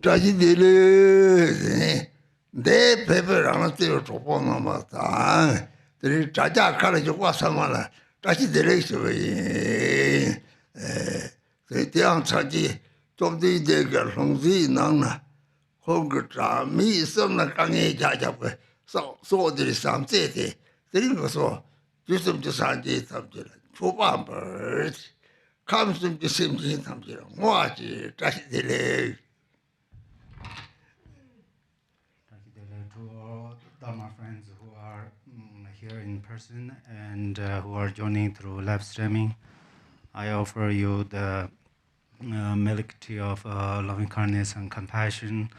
자기들이 내 배배랑은 때려 줘보는 거다. 들이 자자 가르쳐 와서만 자기들이 있어요. 대양 차지 좀더 이제가 형지 나나 거기가 미선나 강에 자자고 소들이 삼세대 드린 거서 주섬 주산지 탐지라 초반벌 감숨 주심지 탐지라 뭐지 자기들이 To all Dharma friends who are here in person and who are joining through live streaming, I offer you the milk tea of loving kindness and compassion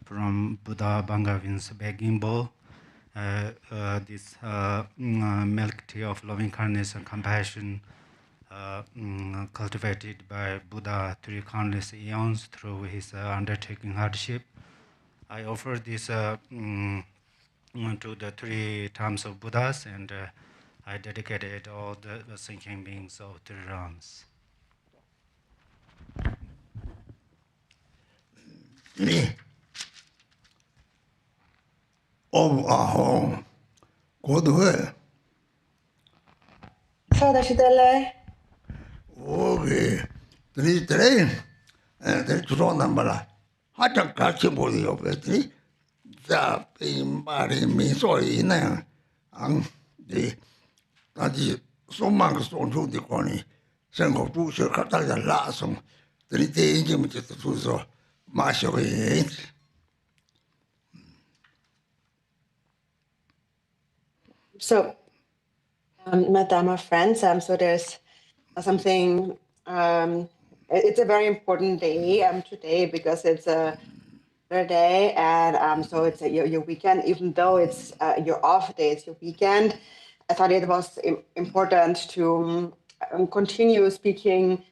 from Buddha Bangavin's begging bowl. This milk tea of loving kindness and compassion cultivated by Buddha 3 countless eons through his undertaking hardship. I offer this to the 3 terms of Buddhas, and I dedicated all the thinking beings of 3 realms. Okay. Today, the draw number. 하장 같이 보여요. 그랬더니 자, 이 말이 미소리 있네. 안, 이 아주 소망 손주디 거니 생각 두셔 갖다가 라송. 들이 대인지면 저 두서 마셔요. So, Madama friends, so there's something. It's a very important day today because it's a day, and so it's your weekend. Even though it's your off day, it's your weekend. I thought it was important to continue speaking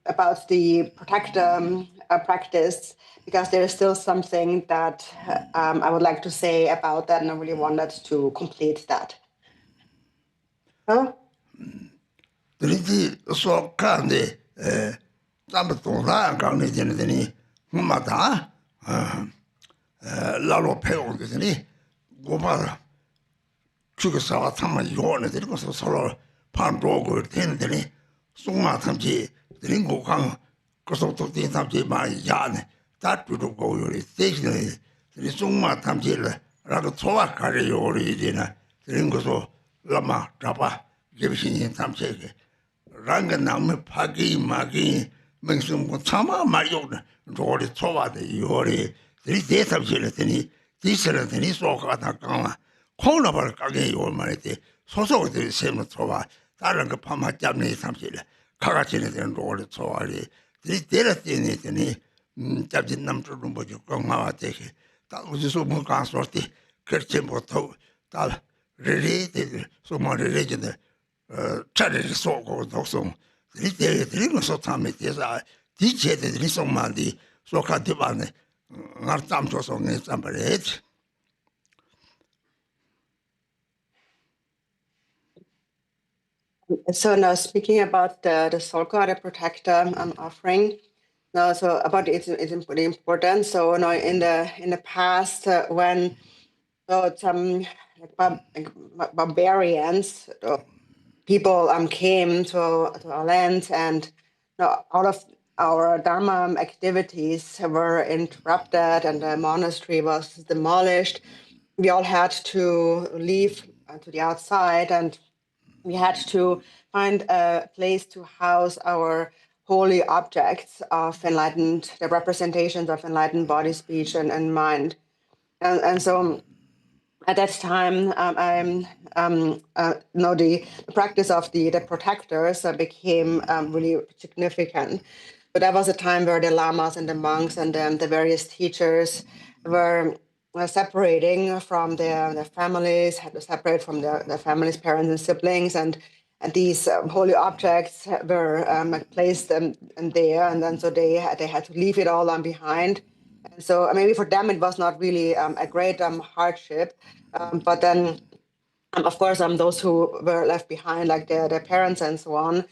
about the protector practice, because there is still something that I would like to say about that, and I really wanted to complete that. Huh? Number 2 강내 되는데 뭐마다 라로 배우거든요. 고바 죽어서 참아 요원에 들고서 서로 판도고 되는데 송마 탐지 드린 고강 그서부터 된 탐지 많이 야네 다트도 고요리 대신에 이 송마 탐지를 라고 초와 가려 요리 되나 드린 거서 라마 잡아 geb신이 탐지게 랑가 나무 파기 마기 맹승 뭐 참아 말요는 로리 초와데 요리 이 대탑실했더니 디스르더니 소가다 강아 코너벌 가게 요 말이지 소소들이 세면 초와 다른 거 파마 잡네 탐실 가가지는 되는 로리 초와리 이 데르티니더니 잡진 남쪽은 뭐지 강아와데 다 우지서 뭐 가서티 그렇게 뭐또 다 레레데 소마레레데 차례를 쏘고 독송 리테리 거서 참에 대해서 디체들이 송만디 소카티반에 나탐 조송에 잠바레. So now speaking about the soul god, the protector offering. Now, so about it's pretty important. So now in the past when some barbarians people came to our land, and all of our Dharma activities were interrupted and the monastery was demolished. We all had to leave to the outside, and we had to find a place to house our holy objects of enlightened, the representations of enlightened body, speech, and mind. And so at that time, the practice of the protectors became really significant. But that was a time where the lamas and the monks and the various teachers were separating from their families, had to separate from their families, parents, and siblings, and these holy objects were placed in there, and then so they had to leave it all behind. And so maybe for them it was not really a great hardship, but then of course those who were left behind, like their parents and so on,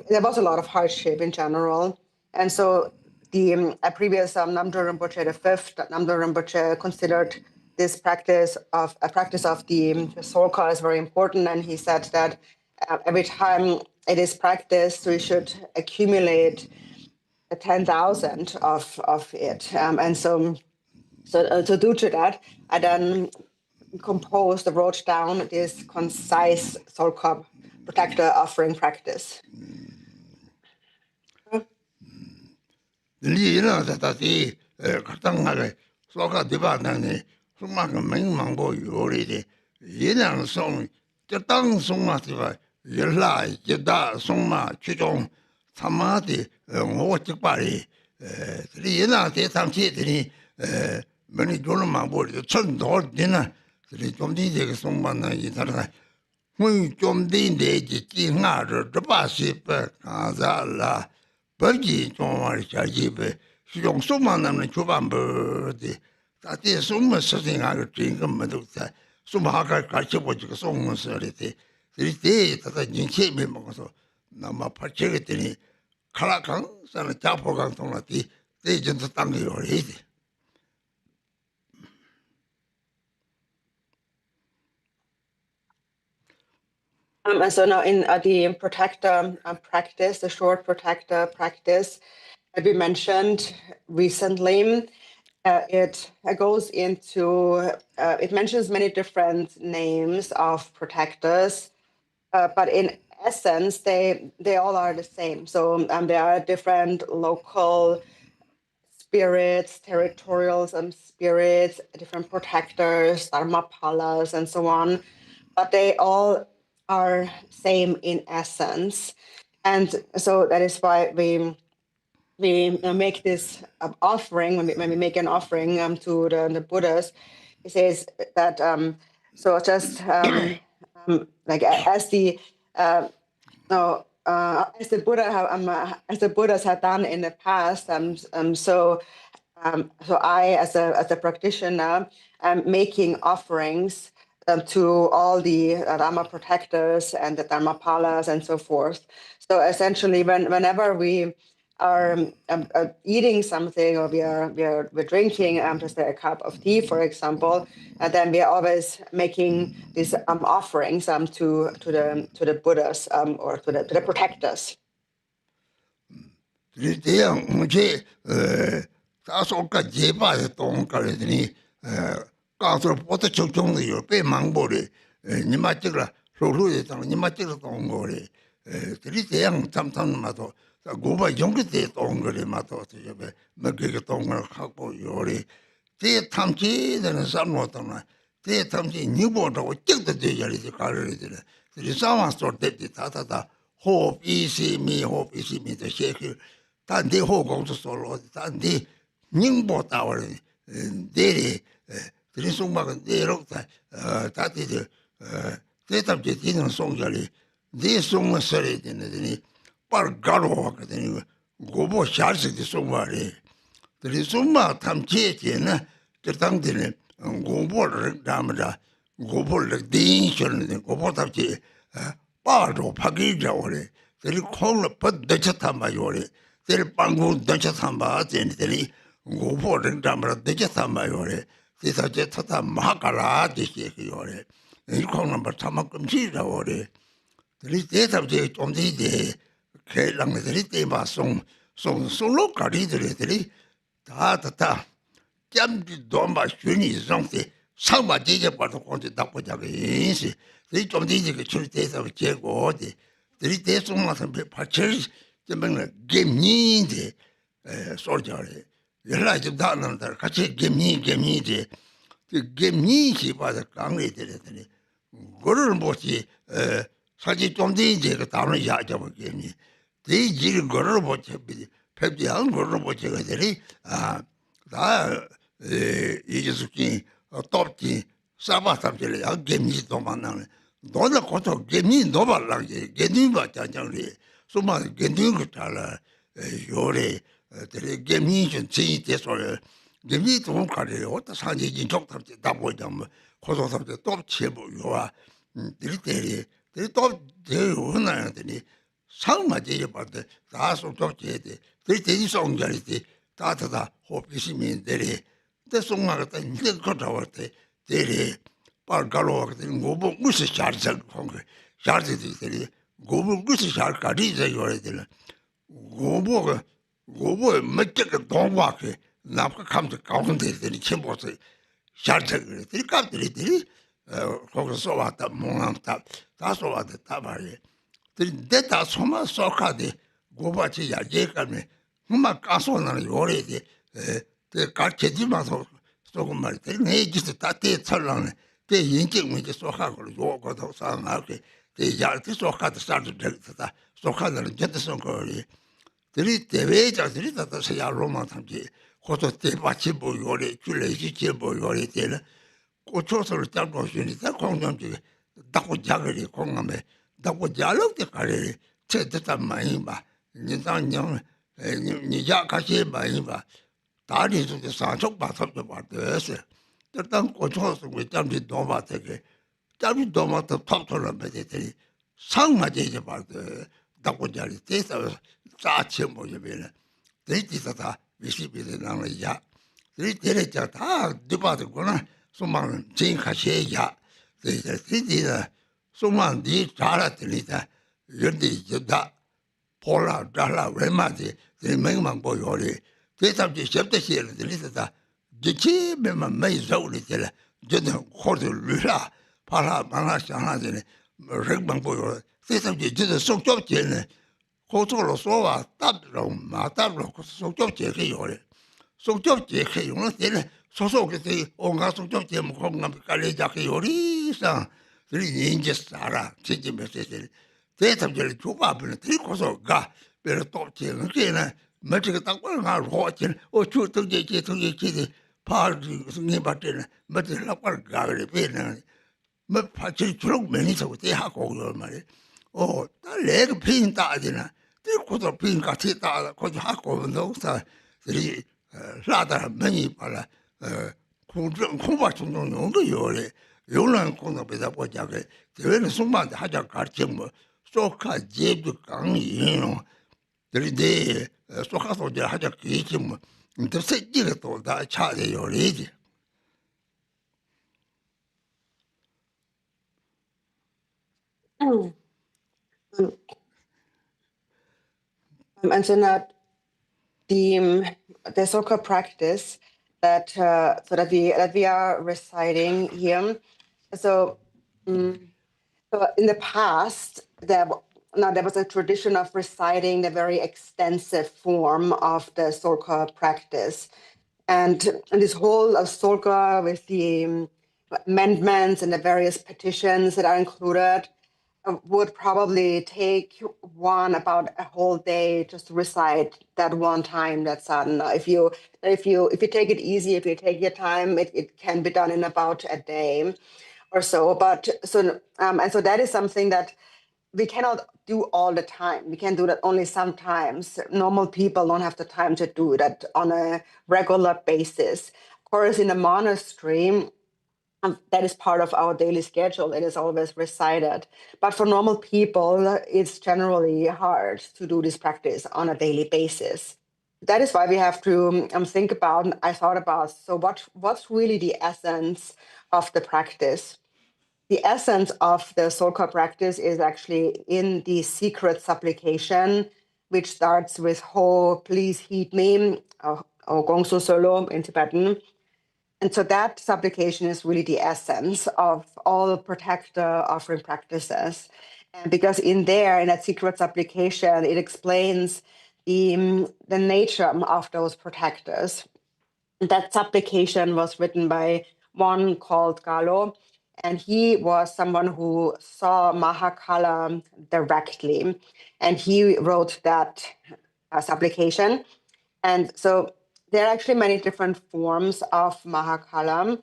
there was a lot of hardship in general. And so the previous Namdro Rinpoche, the fifth Namdro Rinpoche, considered this practice of the soul call is very important, and he said that every time it is practiced, we should accumulate 10,000 of it, and so due to that, I then wrote down this concise soul call protector offering practice. 소가 디바나네 소마가 맹망보 요리데 예냥 송 저땅 송마티바 열라 제다 송마 최종 사마디 오직바리 리나 대상치들이 머니 졸마보 천도디나 좀 뒤에 송만나 이사라 좀 뒤에 지나르 저바시베 가자라 버기 좀 말이야지베 수용 소만나는 주반버디 다들 소문 서생하고 진금도 다 소마가 같이 보지고 소문 소리데 이때 다다 인체미 먹어서 남아 파체겠더니 카라강 산에 자포강 통나디 대전도 땅이 요리데 And so now in the protector practice, the short protector practice that we mentioned recently, it goes into, it mentions many different names of protectors, but in essence, they all are the same. So there are different local spirits, territorial spirits, different protectors, dharmapalas, and so on, but they all are same in essence. And so that is why we make this offering, when we make an offering to the Buddhas. It says that, so just like as the Buddhas have done in the past, so I as a practitioner am making offerings to all the Dharma protectors and the Dharmapalas and so forth. So essentially, whenever we are eating something, or we're drinking just a cup of tea, for example, then we are always making these offerings to the Buddhas or to the protectors. 가서 보다 적정이요. 배망보리. 니마 찍라. 소루에 땅 니마 찍라 동 거리. 들이 대양 참참마도 고바 용기대 동 거리 마도 저게 먹게 동을 하고 요리. 대 탐지되는 사람도나 대 탐지 니보도 찍도 되야리 가르리들. 들이 상황서 됐지 다다다 호흡 이시미 더 셰크. 단디 호공도 솔로 단디 닝보다 원래 데리 드리송마가 내려다 다들 대답제 되는 송자리 네 송을 써야 되는데 바로 가로하거든요. 고보 샤르스디 송마리 드리송마 탐제제는 그당들은 고보를 담으라 고보를 딩셔는 고보 답지 바로 파기자오래 드리 콩을 뻗대쳤단말이오래 드리 빵구 던쳤단말 되는데 고보를 담으라 대쳤단말이오래 대사제 타다 마가라 되시기요래 이거 넘버 참아금지라오래 들이 대답제 좀 되게 개랑들이 대마송 송로 가리들이 다다다 짬지 도마 슈니 정대 상마제제 봐도 건데 나쁘자게 인시 들이 좀 되게 그 출대서 제고데 들이 대송마서 파철 때문에 gem니데 소리자래 열라 좀 다는데 같이 gem니지 그 gem니시 봐서 강에 들었더니 그걸 뭐지 사실 좀 되게 그 다음에 야자고 gem니 대지를 걸어 보지 폐비한 걸어 보지 그들이 다 이제스키 톱지 사바탑들 야 gem니도 만나는 너는 거기서 gem니 너발라게 gem니 받자냐리 소마 gem니 그탈라 요래 그 gem니 좀 지대소를 gem니 좀 가려요. 어떤 산지진 족탑지 다 보자면 고소섭도 또 쳐보요와 들이 또 대우나더니 상마제에 받대 다 속적제데 들이 대지 송자리지 다다다 호피시민 데리 대송마가 때 거다वर 때 데리 빨가로 때 고부 무시 샤르자 공거 샤르지 데리 고부 무시 샤르까지 저거래 들 고부가 고부 몇개가 동화게 남가 감도 가운데 데리 첨보서 샤르자 그래 데리 깝들이 거기서 왔다 몽남다 다 쏘왔다 다 말이 데리 데다 소마 쏘카데 고바치 야제까네 막 가서는 요래지 그 가르치지마서 조금 말이 내 기스 따뜻해 살라네 대 인격이 소하고 요거도 상하게 대 야트 소하도 살도 됐다 소하는 jetson 거리 들이 대외자들이 다 야로만 담지 고도 대바치 보요래 줄레지 제 보요래 되는 고초서를 잡고 있으니까 공정지 닦고 자그리 공감에 닦고 자럭대 가래 제대로 많이 봐 인상령你家开始买一把，打理出去三十把他就把得是，这当过错是为咱们多把这个，咱们多把都掏出来没在这里，上嘛这些把的到国家里，这时候砸钱没就没了，这地方他必须别的让人家，这里讲他就把这个呢，说嘛真开始呀，这呢，说嘛你查了这里的，人的就大。Pola, Dala, Remati, the Mingman Boyori. They have the Shepta here, the Lita. The Chi Mema May Zoli, General Hortu Lula, Pala, Manashana, Regman Boyori. They have the Jesus so job Jene, Hotoro Sova, Tablo, Matablo, so job Jeki. So job Jeki, you know, so get the Onga job Jem Hongam Kali Jaki Ori, 3 inches Sara, City Message. 대답들이 조밥을 들고서 가 배를 또 지는 게는 며칠 땅을 가 로진 주등지 파지 승리 받는 며칠 나걸 가를 배는 뭐 파지 주로 매니서 대하고 그럴 말이 딸내가 빈 따지나 들고서 빈 같이 따 거기 하고 놓사 들이 라다 매니 발라 공정 공부 중용 용도 요래 요런 공부 배다 보자게 대회는 숨만 하자 가르쳐 뭐 소카 제도 강이요. 그런데 소카서 이제 하자 그게 뭐 또 새끼가 또다 차대요 레지. And so now the soccer practice that so that we are reciting here. So, so in the past, there was a tradition of reciting the very extensive form of the soccer practice, and this whole of soccer with the amendments and the various petitions that are included would probably take one about a whole day just to recite that one time that sadhana. If you take it easy, if you take your time, it can be done in about a day or so. But so and so that is something that we cannot do all the time. We can do that only sometimes. Normal people don't have the time to do that on a regular basis. Of course, in a monastery, that is part of our daily schedule. It is always recited. But for normal people, it's generally hard to do this practice on a daily basis. That is why we have to think about, I thought about, so what's really the essence of the practice? The essence of the Solka practice is actually in the secret supplication, which starts with Ho, please heed me, or Gongsu Solo in Tibetan. And so that supplication is really the essence of all protector offering practices. And because in that secret supplication, it explains the nature of those protectors. That supplication was written by one called Galo, and he was someone who saw Mahakala directly, and he wrote that supplication. And so there are actually many different forms of Mahakala,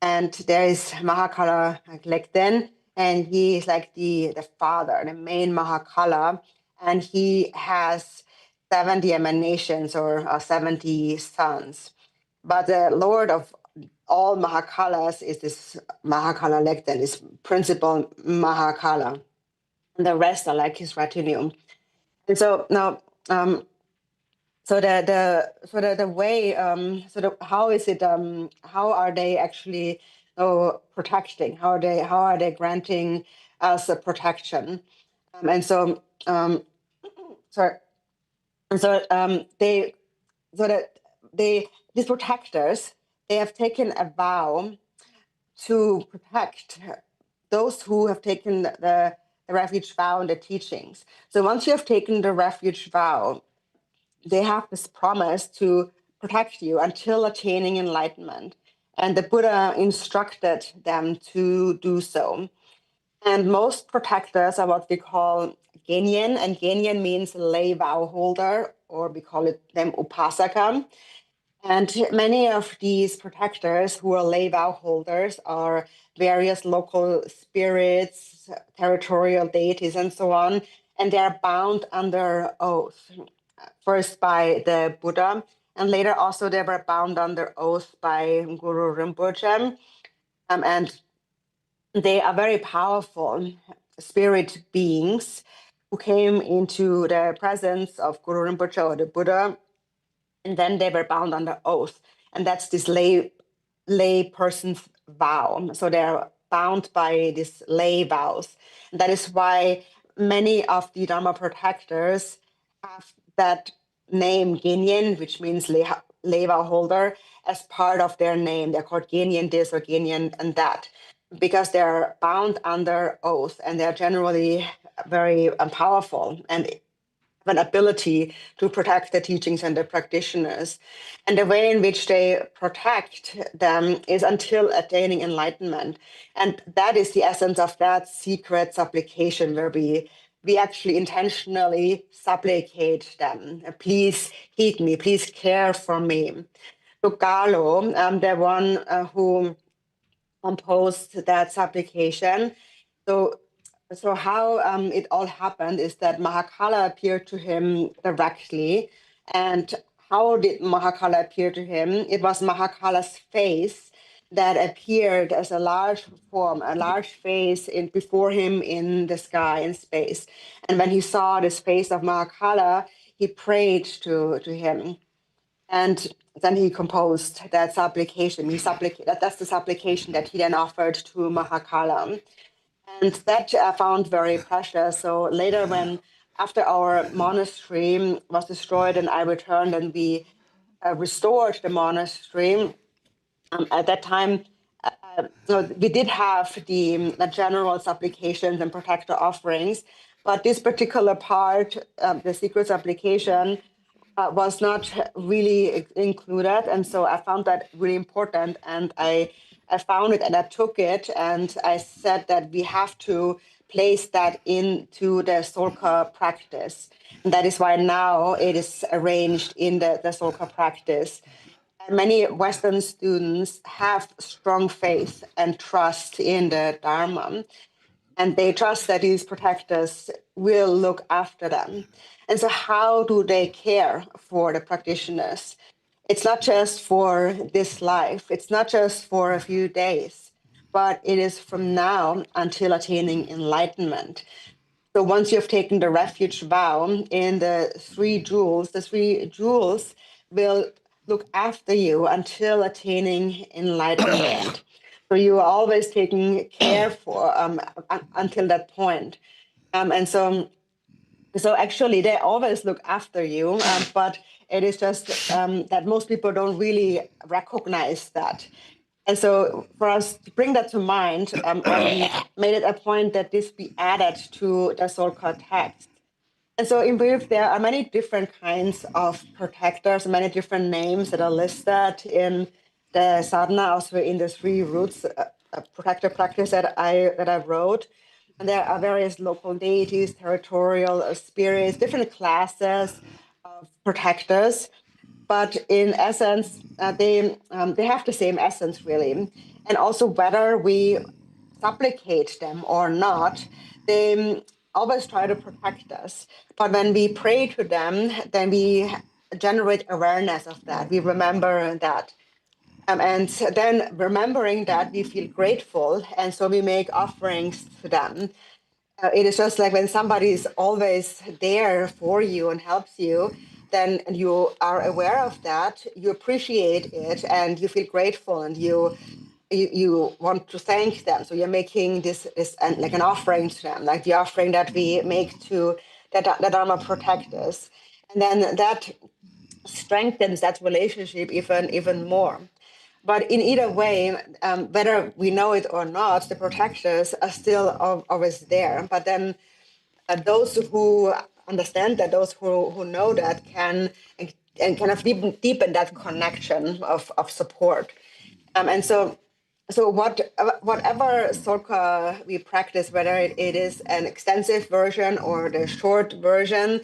and there is Mahakala like then, and he is like the father, the main Mahakala, and he has 70 emanations or 70 sons. But the Lord of all Mahakalas is this Mahakala Lekten, this principal Mahakala. And the rest are like his retinue. And so now, So the way how is it how are they actually protecting? How are they granting us a protection? And so sorry. And so they so that they these protectors, they have taken a vow to protect those who have taken the refuge vow and the teachings. So once you have taken the refuge vow, they have this promise to protect you until attaining enlightenment. And the Buddha instructed them to do so. And most protectors are what we call Genyen, and Genyen means lay vow holder, or we call it them Upasaka. And many of these protectors who are lay vow holders are various local spirits, territorial deities, and so on. And they are bound under oath, first by the Buddha, and later also they were bound under oath by Guru Rinpoche. And they are very powerful spirit beings who came into the presence of Guru Rinpoche or the Buddha, and then they were bound under oath. And that's this lay person's vow. So they're bound by these lay vows. And that is why many of the Dharma protectors have that name Genyen, which means lay vow holder, as part of their name. They're called Genyen this or Genyen and that, because they're bound under oath and they're generally very powerful and an ability to protect the teachings and the practitioners. And the way in which they protect them is until attaining enlightenment. And that is the essence of that secret supplication, where we actually intentionally supplicate them. Please heed me, please care for me. So Galo, the one who composed that supplication. So how it all happened is that Mahakala appeared to him directly. And how did Mahakala appear to him? It was Mahakala's face that appeared as a large form, a large face before him in the sky, in space. And when he saw this face of Mahakala, he prayed to him. And then he composed that supplication. That's the supplication that he then offered to Mahakala. And that I found very precious. So later, after our monastery was destroyed and I returned and we restored the monastery, at that time, so we did have the general supplications and protector offerings, but this particular part, the secret supplication, was not really included. And so I found that really important. And I found it and I took it and I said that we have to place that into the Solka practice. And that is why now it is arranged in the Solka practice. And many Western students have strong faith and trust in the Dharma. And they trust that these protectors will look after them. And so how do they care for the practitioners? It's not just for this life. It's not just for a few days, but it is from now until attaining enlightenment. So once you have taken the refuge vow in the three jewels will look after you until attaining enlightenment. So you are always taking care for until that point. And so actually they always look after you, but it is just that most people don't really recognize that. And so for us to bring that to mind, I made it a point that this be added to the Solka text. And so in brief, there are many different kinds of protectors, many different names that are listed in the sadhana, also in the three roots protector practice that I wrote. And there are various local deities, territorial spirits, different classes of protectors. But in essence, they have the same essence, really. And also whether we supplicate them or not, they always try to protect us. But when we pray to them, then we generate awareness of that. We remember that. And then remembering that, we feel grateful. And so we make offerings to them. It is just like when somebody is always there for you and helps you, then and you are aware of that, you appreciate it and you feel grateful and you want to thank them. So you're making this like an offering to them, like the offering that we make to the Dharma protectors. And then that strengthens that relationship even more. But in either way, whether we know it or not, the protectors are still always there. But then those who understand that, those who know that, can and kind of deepen that connection of support. And so whatever soka we practice, whether it is an extensive version or the short version,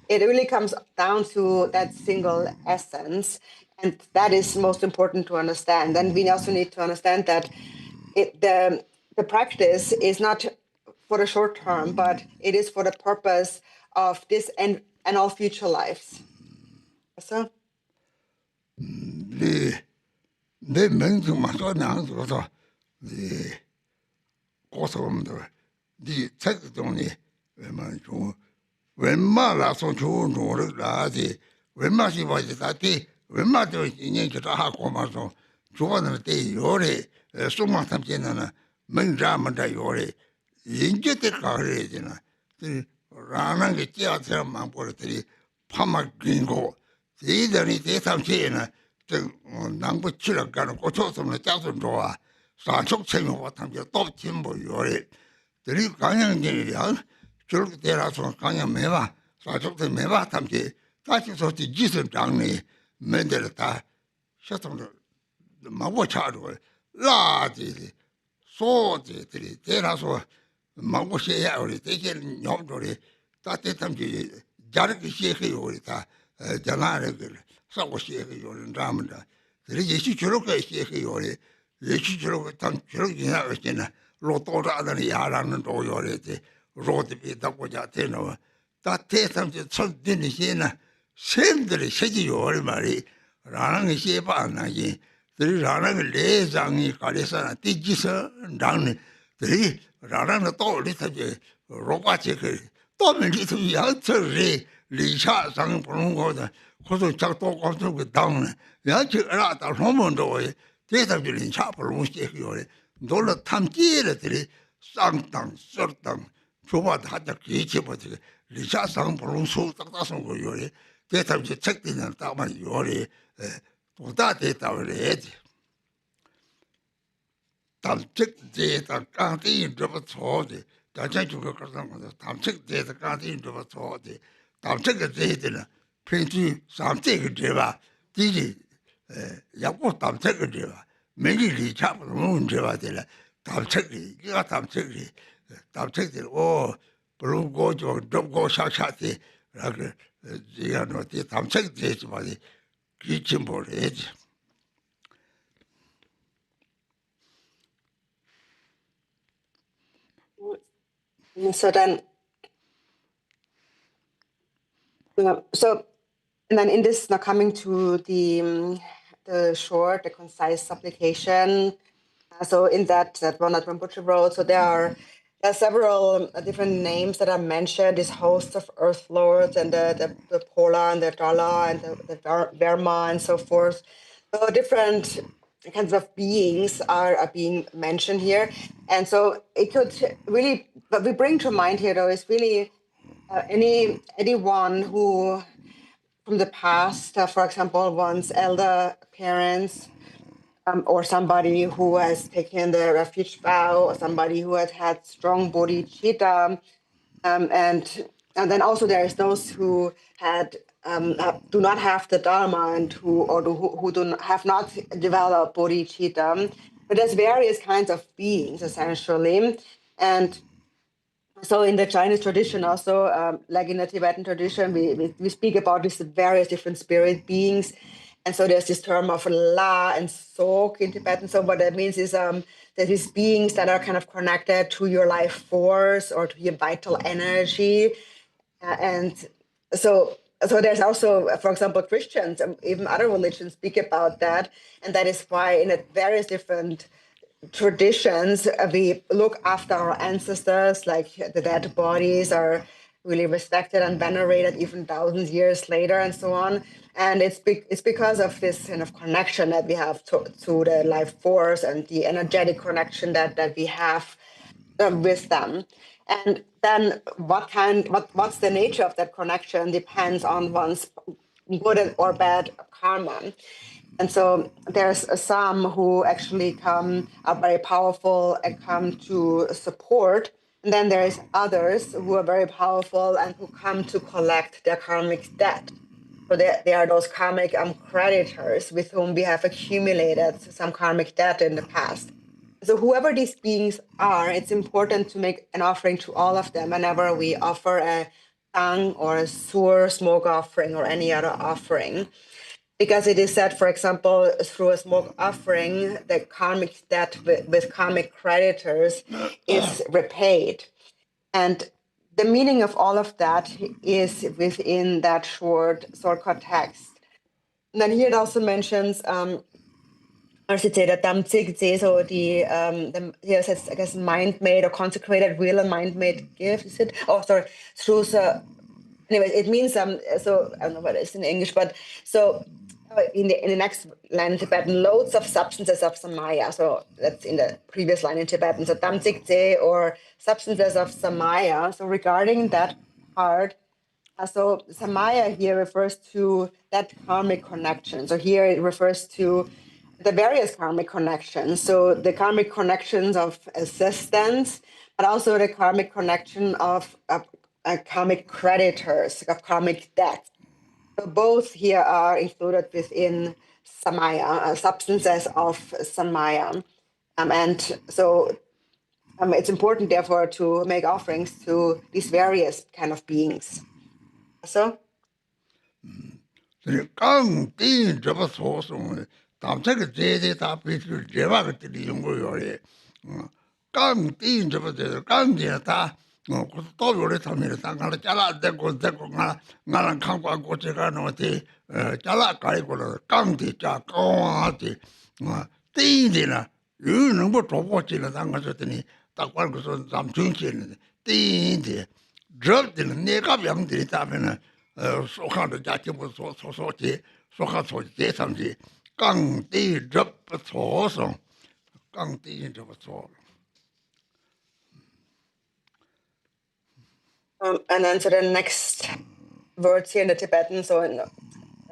it really comes down to that single essence. And that is most important to understand. And we also need to understand that the practice is not for the short term, but it is for the purpose of this and all future lives. So? 내 명중만 써내는 것도 이 고소음들 이 책종이 웬만해서 좋은 노를 나지 웬만히 봐지 다티 웬만도 인연이 다 하고 말서 좋아하는 때 요래 수만 삼지는 명자만다 요래 인제때 가르지나 라는 게 지하철만 보더니 파막긴고 이들이 대삼체는 남부 치러가는 고초스는 짜서 좋아 사촉체면 같은 또 진보 요래 들이 강양들이야 저렇게 대라서 강양 매봐 사촉도 매봐 탐지 다시 소티 지선 장리 맨들다 셔통도 마고 차로 라지 소지들이 대라서 마고 셔야 우리 되게 놈들이 따뜻함지 자르기 시작해요 우리 다 전화를 사고 시작해요 라면다 그래 예시 저렇게 시작해요 예시 저렇게 단 저렇게 하잖아 로또라는 야라는 도요래지 로드비 답고자 되노 다 대삼지 천진이시나 샘들이 세지요 말이 라는 게 시바나지 들이 라는 게 내장이 가려서나 뒤지서 라는 들이 라는 또 리터지 로바지 그 또면 리터 양처리 리샤상 보는 거다 그래서 작도 가서 그 당네 야지 라다 호문도 대답들이 차불로 시켜요 놀러 탐지들이 쌍땅 썰땅 조바다 하자 기치버지 리샤상 보는 수 딱딱한 거 요래 대답지 책들은 딱만 요래 보다 대답을해야지 담책제다 깡띠인 좀 초지 다자 주거 그런 거 담책제다 깡띠인 좀 초지 담책제들은 편지 삼책을 제가 디지 약고 담책을 제가 매일이 잡으면 문제가 되라 담책이 이가 담책들 오 불고 좀 덮고 샤샤티 라그 제가 너한테 담책 되지 말이 기침 보래지 So then, and then in this, now coming to the short, the concise supplication. So in that one that Rinpoche wrote, so there are several different names that are mentioned, these hosts of earth lords and the Pola and the Dala and the Verma and so forth. So different kinds of beings are being mentioned here. And so it could really, what we bring to mind here though is really anyone who from the past, for example, one's elder parents, or somebody who has taken the refuge vow, or somebody who has had strong bodhicitta, and then also there's those who had do not have the dharma and who have not developed bodhicitta. But there's various kinds of beings essentially, and so in the Chinese tradition also, like in the Tibetan tradition, we speak about these various different spirit beings. And so there's this term of La and Sok in Tibetan. So what that means is that these beings that are kind of connected to your life force or to your vital energy. And so there's also, for example, Christians and even other religions speak about that. And that is why in various different traditions, we look after our ancestors, like the dead bodies, or really respected and venerated even thousands of years later and so on. And it's because of this kind of connection that we have to the life force and the energetic connection that we have with them. And then what's the nature of that connection depends on one's good or bad karma. And so there's some who actually are very powerful and come to support. And then there's others who are very powerful and who come to collect their karmic debt. So they are those karmic creditors with whom we have accumulated some karmic debt in the past. So whoever these beings are, it's important to make an offering to all of them whenever we offer a tongue or a sur smoke offering or any other offering. Because it is said, for example, through a smoke offering, the karmic debt with karmic creditors is repaid. And the meaning of all of that is within that short text. And then here it also mentions, I should say that so here it says, I guess, mind-made or consecrated, real and mind-made gift, is it? Oh, sorry, through anyway, it means so I don't know what it is in English, but so in the next line in Tibetan, loads of substances of samaya. So that's in the previous line in Tibetan. So tamtsikje, or substances of samaya. So regarding that part, so samaya here refers to that karmic connection. So here it refers to the various karmic connections. So the karmic connections of assistance, but also the karmic connection of karmic creditors, of karmic debt. So both here are included within samaya, substances of samaya. And so it's important, therefore, to make offerings to these various kind of beings. So? 깡 띠인 저거 소송 담책의 제대 다 비출 제와가 들이 연구요래 깡 띠인 저거 제대 깡디야 다 또 요래 타면 상가를 잘라 대고 나랑 강과 고체가 놓지 잘라 가리고는 깡디 자 깡하지 띠인이나 이는 뭐 도보지는 상가졌더니 딱 말고서 참 중시했는데 띠인이 접들은 내가 병들이 다면은 소카도 자체부 소소지 소카소 제삼지 깡띠 접부 소송 깡띠 접부 소. And then so the next words here in the Tibetan, so in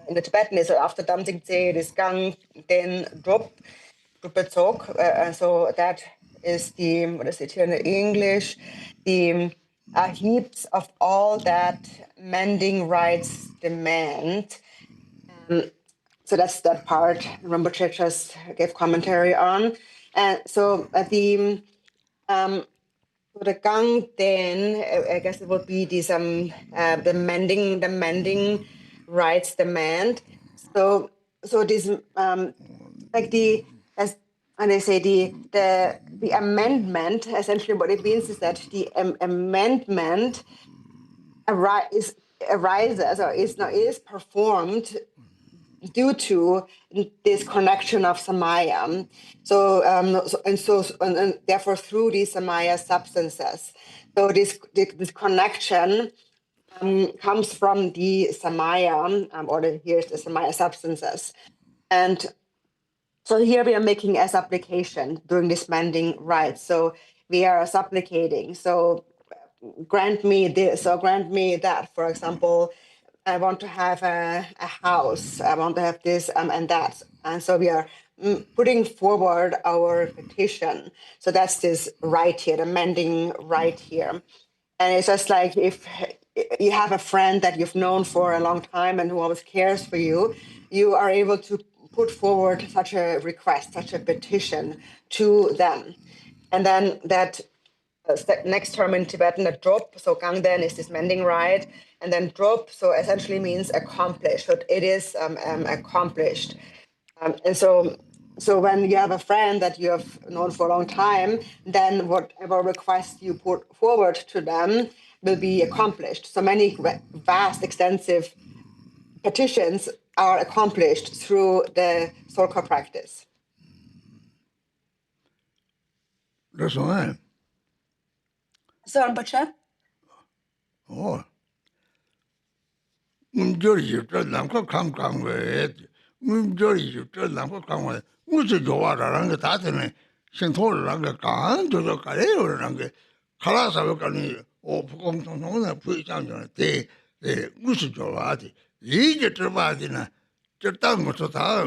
the Tibetan is after Damjing Tse, it is Gang, then drop, Drupetsok. So that is the, what is it here in English? The heaps of all that mending rights demand. So that's that part Rinpoche just gave commentary on. And so the gang then, I guess it would be this the mending rights demand. So this like and they say the amendment, essentially what it means is that the amendment arises or is performed due to this connection of samaya. So and therefore through these samaya substances. So this connection comes from the samaya, here's the samaya substances. And so here we are making a supplication during this mending rite. So we are supplicating. So grant me this or grant me that. For example, I want to have a house. I want to have this and that. And so we are putting forward our petition. So that's this right here, the mending right here. And it's just like if you have a friend that you've known for a long time and who always cares for you, you are able to put forward such a request, such a petition to them. And then that next term in Tibetan, a drop, so gangden is this mending rite, and then drop, so essentially means accomplished. So it is accomplished. And so when you have a friend that you have known for a long time, then whatever request you put forward to them will be accomplished. So many vast, extensive petitions are accomplished through the Sorka practice. That's all right. So, Rinpoche? 어. 문제를 남과 감강에 문제를 남과 강에 무슨 좋아라는 게 다들 신토라는 게 강조적 가래요라는 게 가라서 가니 공통통의 부의장한테 무슨 좋아하지 이제 들어봐야지나 저딴 것도 다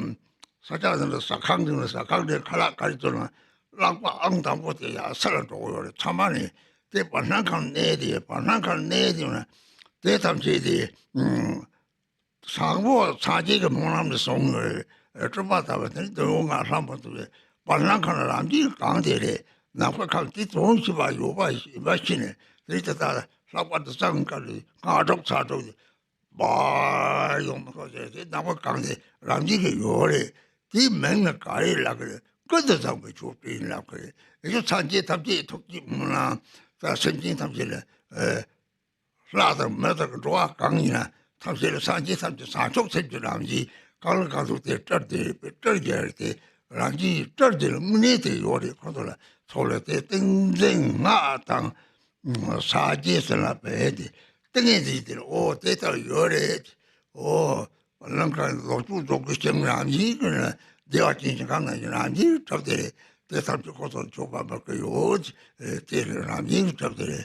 사자는 사강들 가라 가리도는 랑과 앙담보대야 살아도요 참만이 대 반항간 내디는 대탐지디 상보 사지가 뭐라면 송을 좀 동가 한번도 반랑칸을 안지 강대래 나포칸 뒤통수바 요바 마시네 그랬다 사과도 상까지 가족 사족 바 용거제 나포 강대 람지게 요래 뒤맹나 가리라 그래 그것도 잡고 주빈라 그래 이거 산지 탐지 독지 뭐나 다 생긴 탐지래 라더 매더 좋아 강이나 탐지를 산지 사족 생주람지 강을 가도 때 쩔게 랑지 쩔들 문에대 요리 거더라 솔레때 땡땡 나당 사지에서나 배디 땡에지들 오 대다 요래 오 랑간 로주도 그 생람지 그는 내가 진짜 강나지 남지 저들이 대삼지 고소 줘봐 볼까요 대를 남지 저들이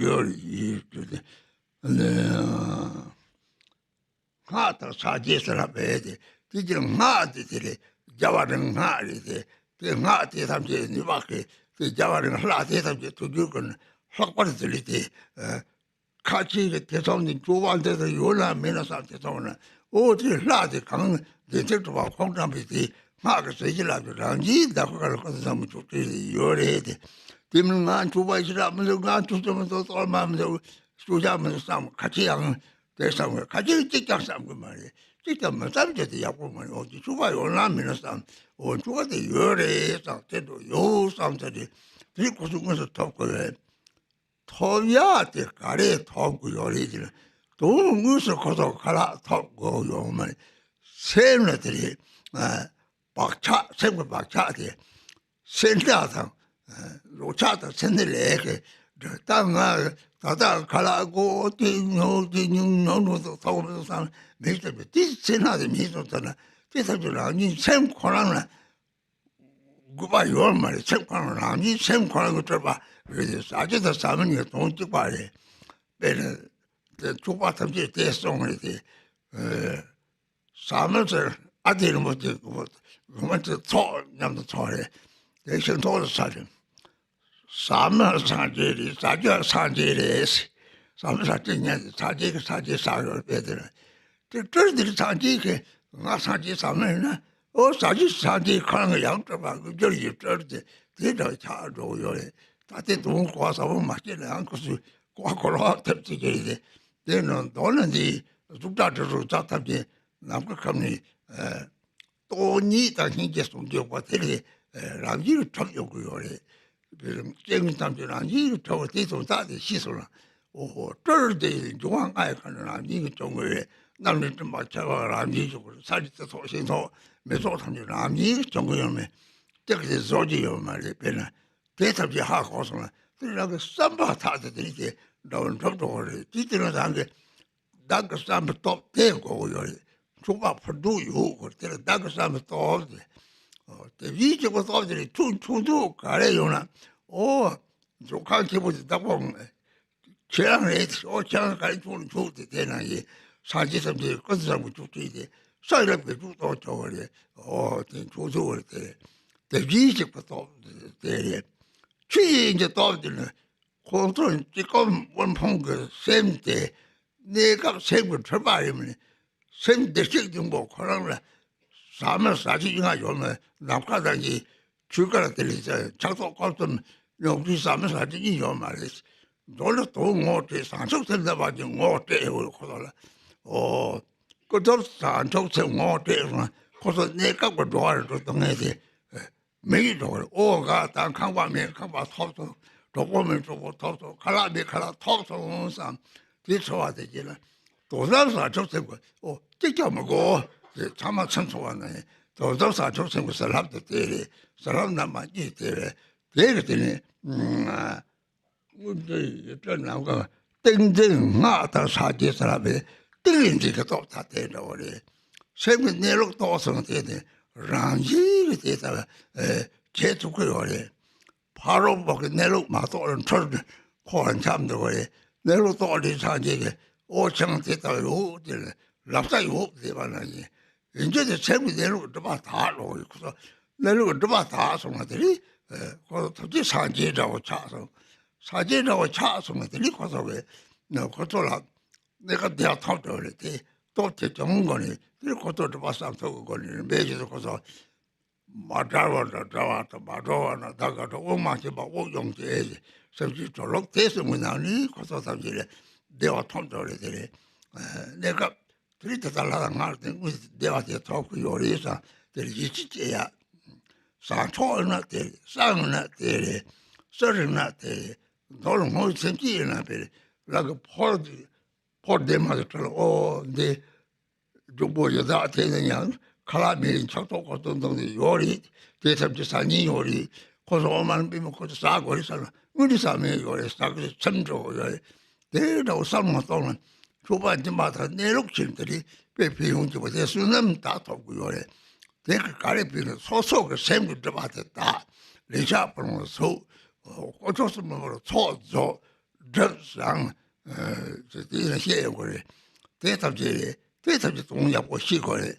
요리 하다 사지에서나 배디 뒤지는 하디들이 자와는 하리데 그 하디 삼지 니바케 그 자와는 하디 삼지 두주건 확발들이데 같이 대성님 조반대도 요나 메나사 대성은 어디 하디 강 대책도 봐 공장비디 마그 세질라도 랑지 다고갈 것도 좀 좋지 요래데 dimngan chuba isra mzo ngan chu chu mzo tol ma mzo suja mzo sam 같이 양 대상 같이 찍장 삼 그 말이야. 찍장 뭐 삼제도 약고 뭐 어디 chuba 요나면 삼 chu가데 요래 상태도 요 삼들이 그리고 중에서 덮고래 토야데 가래 덮고 요리들 또 무슨 거서 가라 덮고 요만 세뇌들이 박차 생각 박차데 센다상 로차다 센들레게 땅아 다다 가라고 띵노도 타고서 산 메시지 디세나데 미소잖아 디서줄 아니 샘 코라나 그바 요 말이 샘 코라나 아니 샘 코라나 거 들어봐 그래서 아직도 사면이 돈 찍고 봐야 배는 주바 탐지 대송을 돼 사면서 아들을 못 찍고 그만저 냠도 처래 대신 도를 사진 사면 사제리 사제 사제레스 사면 사제냐 사제 사를 배들 저들이 사제게 나 사제 사면은 사제 가는 양쪽아 그 저기 저기 대저 차로요래 다들 돈 과서 맞지는 않고서 과거로 탭지게 되는 돈은지 죽다도 잡답지 남그 감니 돈이 당신께 송교가 되게 람지를 접요고요래 그럼 쟁은 담지 람지를 접어 대도 다들 시소라 오 저르데 중앙 아이 가는 람지 정거에 남는 좀 맞춰가 람지 쪽으로 살이도 소신소 매소 담지 람지 정거에 저게 조지요 말이 배나 대답지 하고서는 그러고 삼바 타들이게 나온 접도를 뒤들어 단게 다그 삼바 또 대고요 주바 퍼두요 그때 다그 삼바 또 위쪽으로 떠들이 퉁퉁도 가래요나 조카 기분이 딱보 제랑을 해서 제랑 가리주는 좋을 때나 이 사지섬지 끝으로 죽지 사이럽게 죽도 저거래 조조할 때 위쪽부터 때에 취 이제 떠들는 고통 지금 원풍 그 셈때 내가 생을 출발이면 셈때 식좀 뭐 그러면 사면 사지가 요면 남가다기 줄거라 들리자 작도 꼴좀 여기 사면 사지기 요 말이지 놀러 또 뭐지 산속된다 봐지 뭐때 그러라 그저 산속세 뭐때 그래서 내가 그 좋아를 동네에 매일도 오가 단 강바면 강바 톱도 조금은 톱도 갈라비 갈라 톱도 산 뒤쳐야 되지는 도사서 적세고 직접 먹고 참아 천소하네 도사서 적세고 사람도 때리 사람 남만 이때래 되게 这两个真正我的啥子是那边，真这个到他的了嘞，什么内容到上的的，让一个的接触过来，바로 그 내로 마도는 철 코한 참도 그래 내로 또리 사지게 오청 됐다고 랍사이 없대바나니 이제 세부 내로 좀 다로 그래서 내로 좀 다 송아들이 그 토지 사지라고 차서 사지라고 차서들이 거서 왜너 거절라 내가 대학 타도를 때또 좋은 거니 그리고 또 봤어 또 거니 매주도 거서 마다와다 마다와나 다가도 오마치 바 오용제甚至 졸록 됐으면 나니 거서 삼지래 내가 통도를 되래 내가 드리트 달라는 말때 내가 제 토크 요리사 들이 지지야 사초나 때 상나 때 서르나 때 너는 뭐 생기나 배 라고 포데마도 네 좀보여다 되느냐 칼라미린 척도 어떤 동네 요리 대삼지 산이 요리 거기서 5만 비면 거기서 싸고 있잖아 우리 사람이 요리 싸고 참조 요리 내라고 삶아 또는 초반지마다 내록질들이 배비용지 못해 수는 다 돕고 요리 내가 가리비는 소속을 샘을 들어봤다 리샤프는 소 어쩌스면으로 초조 전상 이런 시행을 대탑지 동의하고 시거래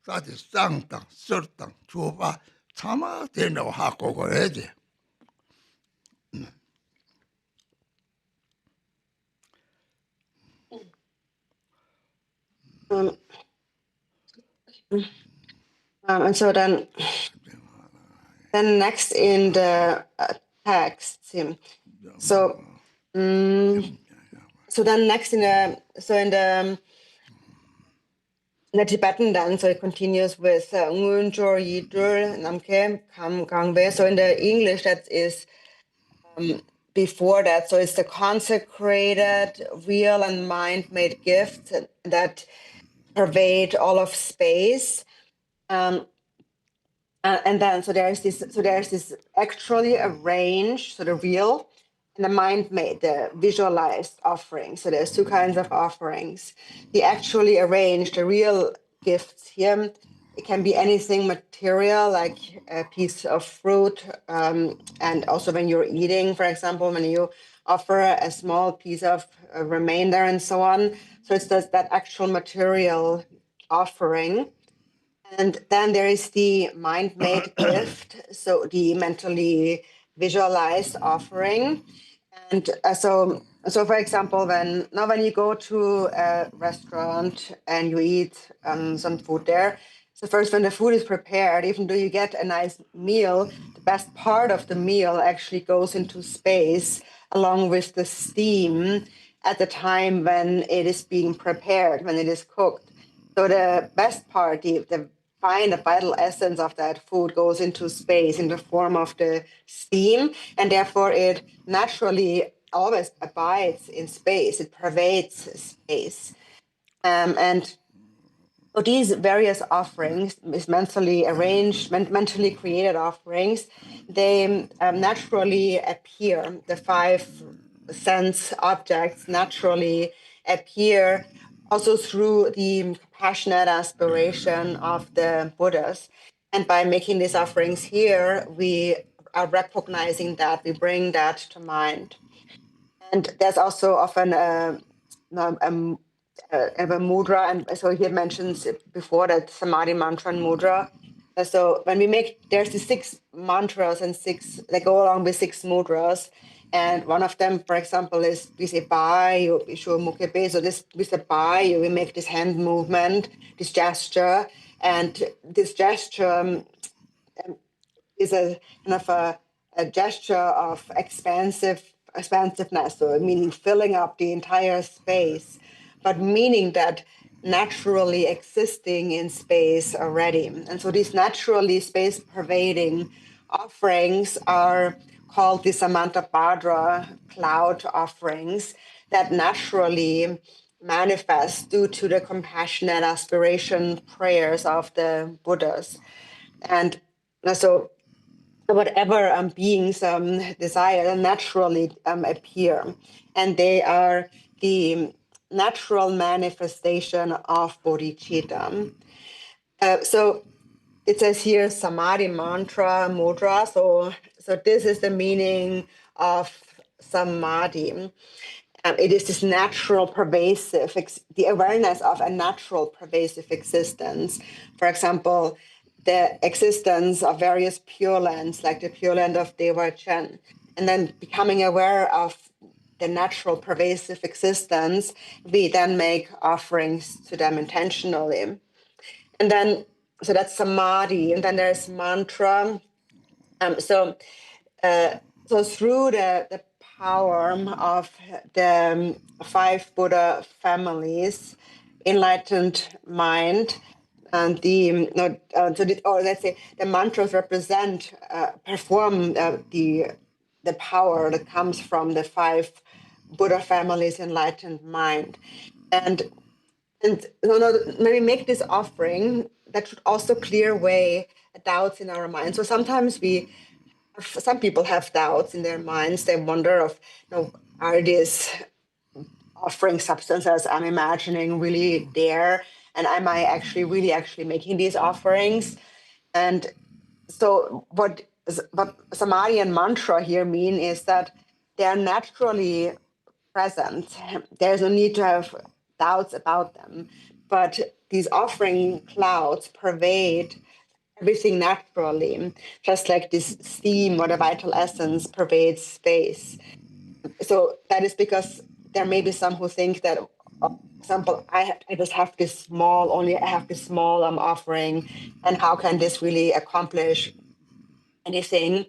다들 쌍땅 썰땅 줘봐 참아 된다고 하고 그래야지. And so then next in the text, so then next in the Tibetan then, so it continues with Ngunjor Yidur Namke Kam Gangbe. So in the English that is before that, so it's the consecrated, real and mind-made gifts that pervade all of space. And then so there's this actually arranged, so the real, and the mind-made, the visualized offerings. So there's two kinds of offerings. The actually arranged, the real gifts here, it can be anything material, like a piece of fruit, and also when you're eating, for example, when you offer a small piece of remainder and so on. So it's that actual material offering. And then there is the mind-made gift, so the mentally visualized offering. And so for example, when you go to a restaurant and you eat some food there, so first when the food is prepared, even though you get a nice meal, the best part of the meal actually goes into space along with the steam at the time when it is being prepared, when it is cooked. So the best part, the vital essence of that food goes into space in the form of the steam, and therefore it naturally always abides in space. It pervades space. And so these various offerings, these mentally arranged, mentally created offerings, they naturally appear. The five sense objects naturally appear also through the passionate aspiration of the Buddhas. And by making these offerings here, we are recognizing that, we bring that to mind. And there's also often a mudra, and so he mentions before that samadhi mantra and mudra. So when we there's the 6 mantras and 6, they go along with 6 mudras. And one of them, for example, is we say bai, so this with the bai, we make this hand movement, this gesture, and this gesture is a kind of a gesture of expansiveness, so meaning filling up the entire space, but meaning that naturally existing in space already. And so these naturally space pervading offerings are called the Samantabhadra cloud offerings that naturally manifest due to the compassionate aspiration prayers of the Buddhas. And so whatever beings desire naturally appear, and they are the natural manifestation of bodhicitta. So it says here samadhi mantra mudra. So this is the meaning of samadhi. It is this natural pervasive, the awareness of a natural pervasive existence. For example, the existence of various pure lands, like the pure land of Deva Chen, and then becoming aware of the natural pervasive existence, we then make offerings to them intentionally. And then, so that's samadhi, and then there's mantra. So through the power of the five Buddha families, enlightened mind, and or let's say the mantras represent, perform the power that comes from the five Buddha families, enlightened mind, and when we make this offering, that should also clear away doubts in our minds. So sometimes some people have doubts in their minds. They wonder of, are these offering substances I'm imagining really there? And am I actually making these offerings? And so what samadhi and mantra here mean is that they are naturally present. There's no need to have doubts about them. But these offering clouds pervade everything naturally, just like this steam or the vital essence pervades space. So that is because there may be some who think that, for example, I just have this small, offering, and how can this really accomplish anything?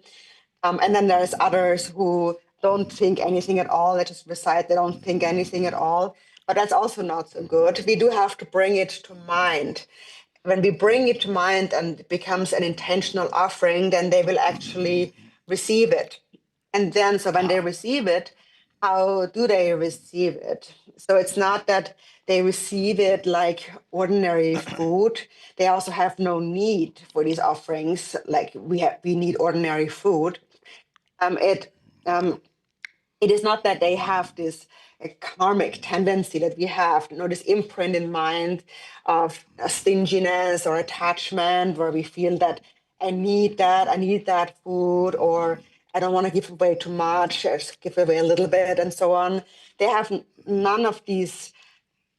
And then there's others who don't think anything at all. They just recite, they don't think anything at all. But that's also not so good. We do have to bring it to mind. When we bring it to mind and it becomes an intentional offering, then they will actually receive it. And then, so when they receive it, how do they receive it? So it's not that they receive it like ordinary food. They also have no need for these offerings. Like we need ordinary food. It is not that they have this karmic tendency that we have, this imprint in mind of a stinginess or attachment, where we feel that I need that food, or I don't want to give away too much, I just give away a little bit, and so on. They have none of these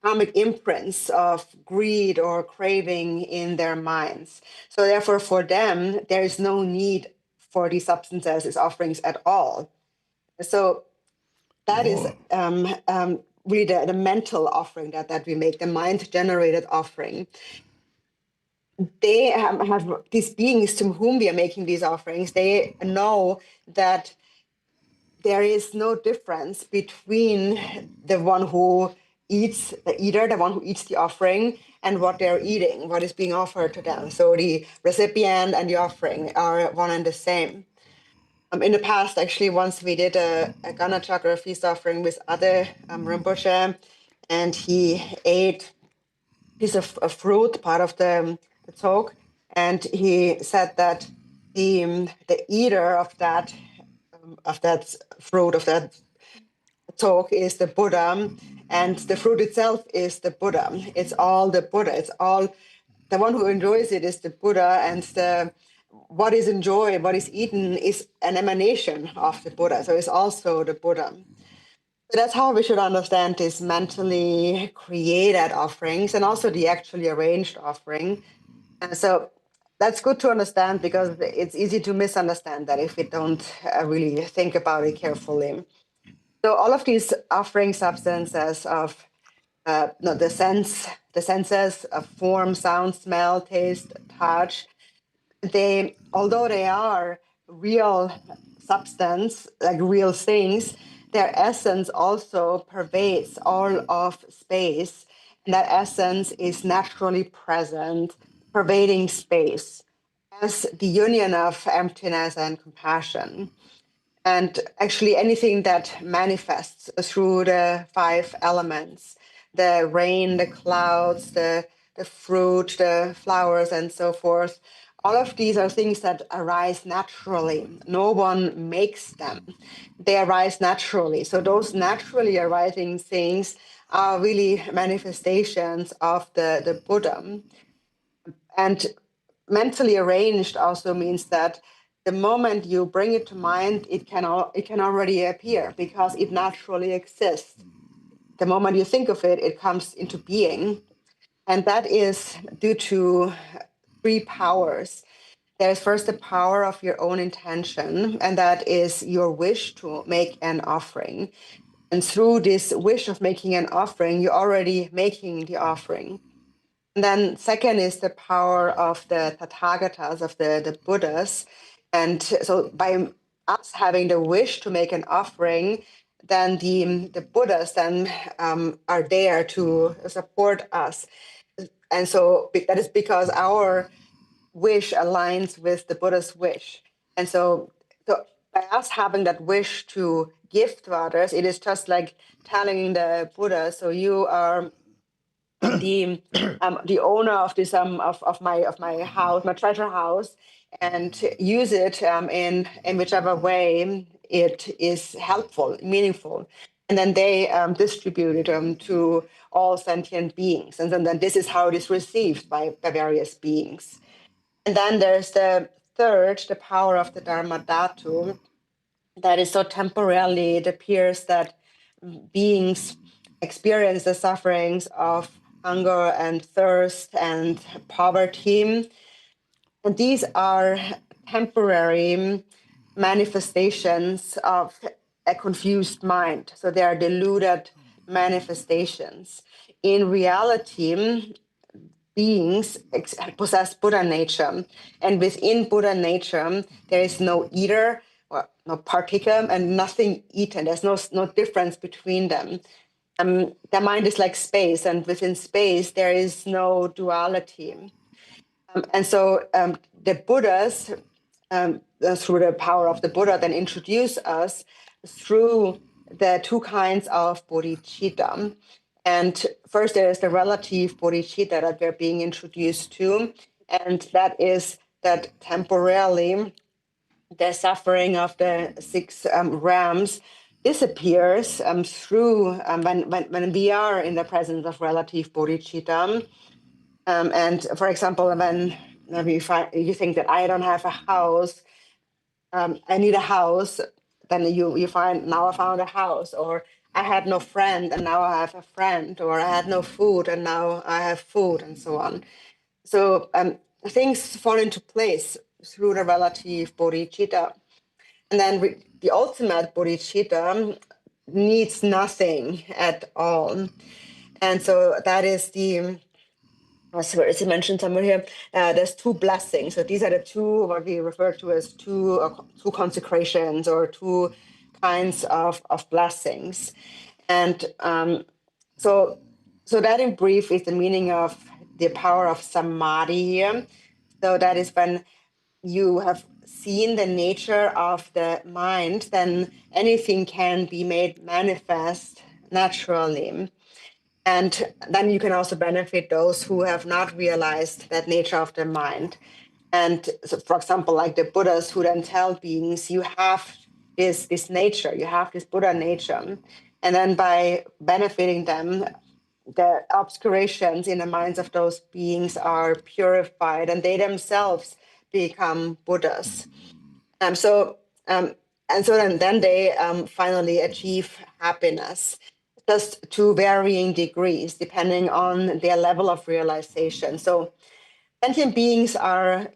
karmic imprints of greed or craving in their minds. So therefore, for them, there is no need for these substances, these offerings at all. So that is really the mental offering that we make, the mind-generated offering. They have these beings to whom we are making these offerings. They know that there is no difference between the one who eats, the one who eats the offering, and what they're eating, what is being offered to them. So the recipient and the offering are one and the same. In the past, actually, once we did a Gana Chakra feast offering with other Rinpoche, and he ate a piece of fruit, part of the talk, and he said that the eater of that fruit, of that talk, is the Buddha, and the fruit itself is the Buddha. It's all the Buddha. It's all the one who enjoys it is the Buddha, and what is enjoyed, what is eaten, is an emanation of the Buddha. So it's also the Buddha. So that's how we should understand these mentally created offerings, and also the actually arranged offering. And so that's good to understand, because it's easy to misunderstand that if we don't really think about it carefully. So all of these offering substances of the senses of form, sound, smell, taste, touch, although they are real substance, like real things, their essence also pervades all of space, and that essence is naturally present, pervading space as the union of emptiness and compassion. And actually anything that manifests through the five elements, the rain, the clouds, the fruit, the flowers, and so forth, all of these are things that arise naturally. No one makes them. They arise naturally. So those naturally arising things are really manifestations of the Buddha. And mentally arranged also means that the moment you bring it to mind, it can already appear because it naturally exists. The moment you think of it, it comes into being. And that is due to three powers. There's first the power of your own intention, and that is your wish to make an offering. And through this wish of making an offering, you're already making the offering. And then second is the power of the Tathagatas, of the Buddhas. And so by us having the wish to make an offering, then the Buddhas then are there to support us. And so that is because our wish aligns with the Buddha's wish. And so by us having that wish to give to others, it is just like telling the Buddha, so you are the owner of this of my house, my treasure house, and use it in whichever way it is helpful, meaningful, and then they distribute it to all sentient beings, and then this is how it is received by various beings. And then there's the third, the power of the Dharma Dhatu, that is so temporarily, it appears that beings experience the sufferings of hunger and thirst and poverty. And these are temporary manifestations of a confused mind. So they are deluded manifestations. In reality, beings possess Buddha nature. And within Buddha nature, there is no eater, or no particle, and nothing eaten. There's no difference between them. The mind is like space, and within space, there is no duality. And so the Buddhas, through the power of the Buddha, then introduce us through the two kinds of bodhicitta. And first, there is the relative bodhicitta that we're being introduced to, and that is that temporarily the suffering of the six realms disappears through when we are in the presence of relative bodhicitta. And for example, when you think that I don't have a house, I need a house, then you find, now I found a house, or I had no friend and now I have a friend, or I had no food and now I have food, and so on. So things fall into place through the relative bodhicitta. And then the ultimate bodhicitta needs nothing at all. And so that is as you mentioned somewhere here, there's two blessings. So these are the two, what we refer to as two consecrations, or two kinds of blessings. And so that in brief is the meaning of the power of samadhi here. So that is when you have seen the nature of the mind, then anything can be made manifest naturally. And then you can also benefit those who have not realized that nature of the mind. And so, for example, like the Buddhas who then tell beings, you have this nature, you have this Buddha nature. And then by benefiting them, the obscurations in the minds of those beings are purified, and they themselves become Buddhas. So then they finally achieve happiness, just to varying degrees depending on their level of realization. So sentient beings are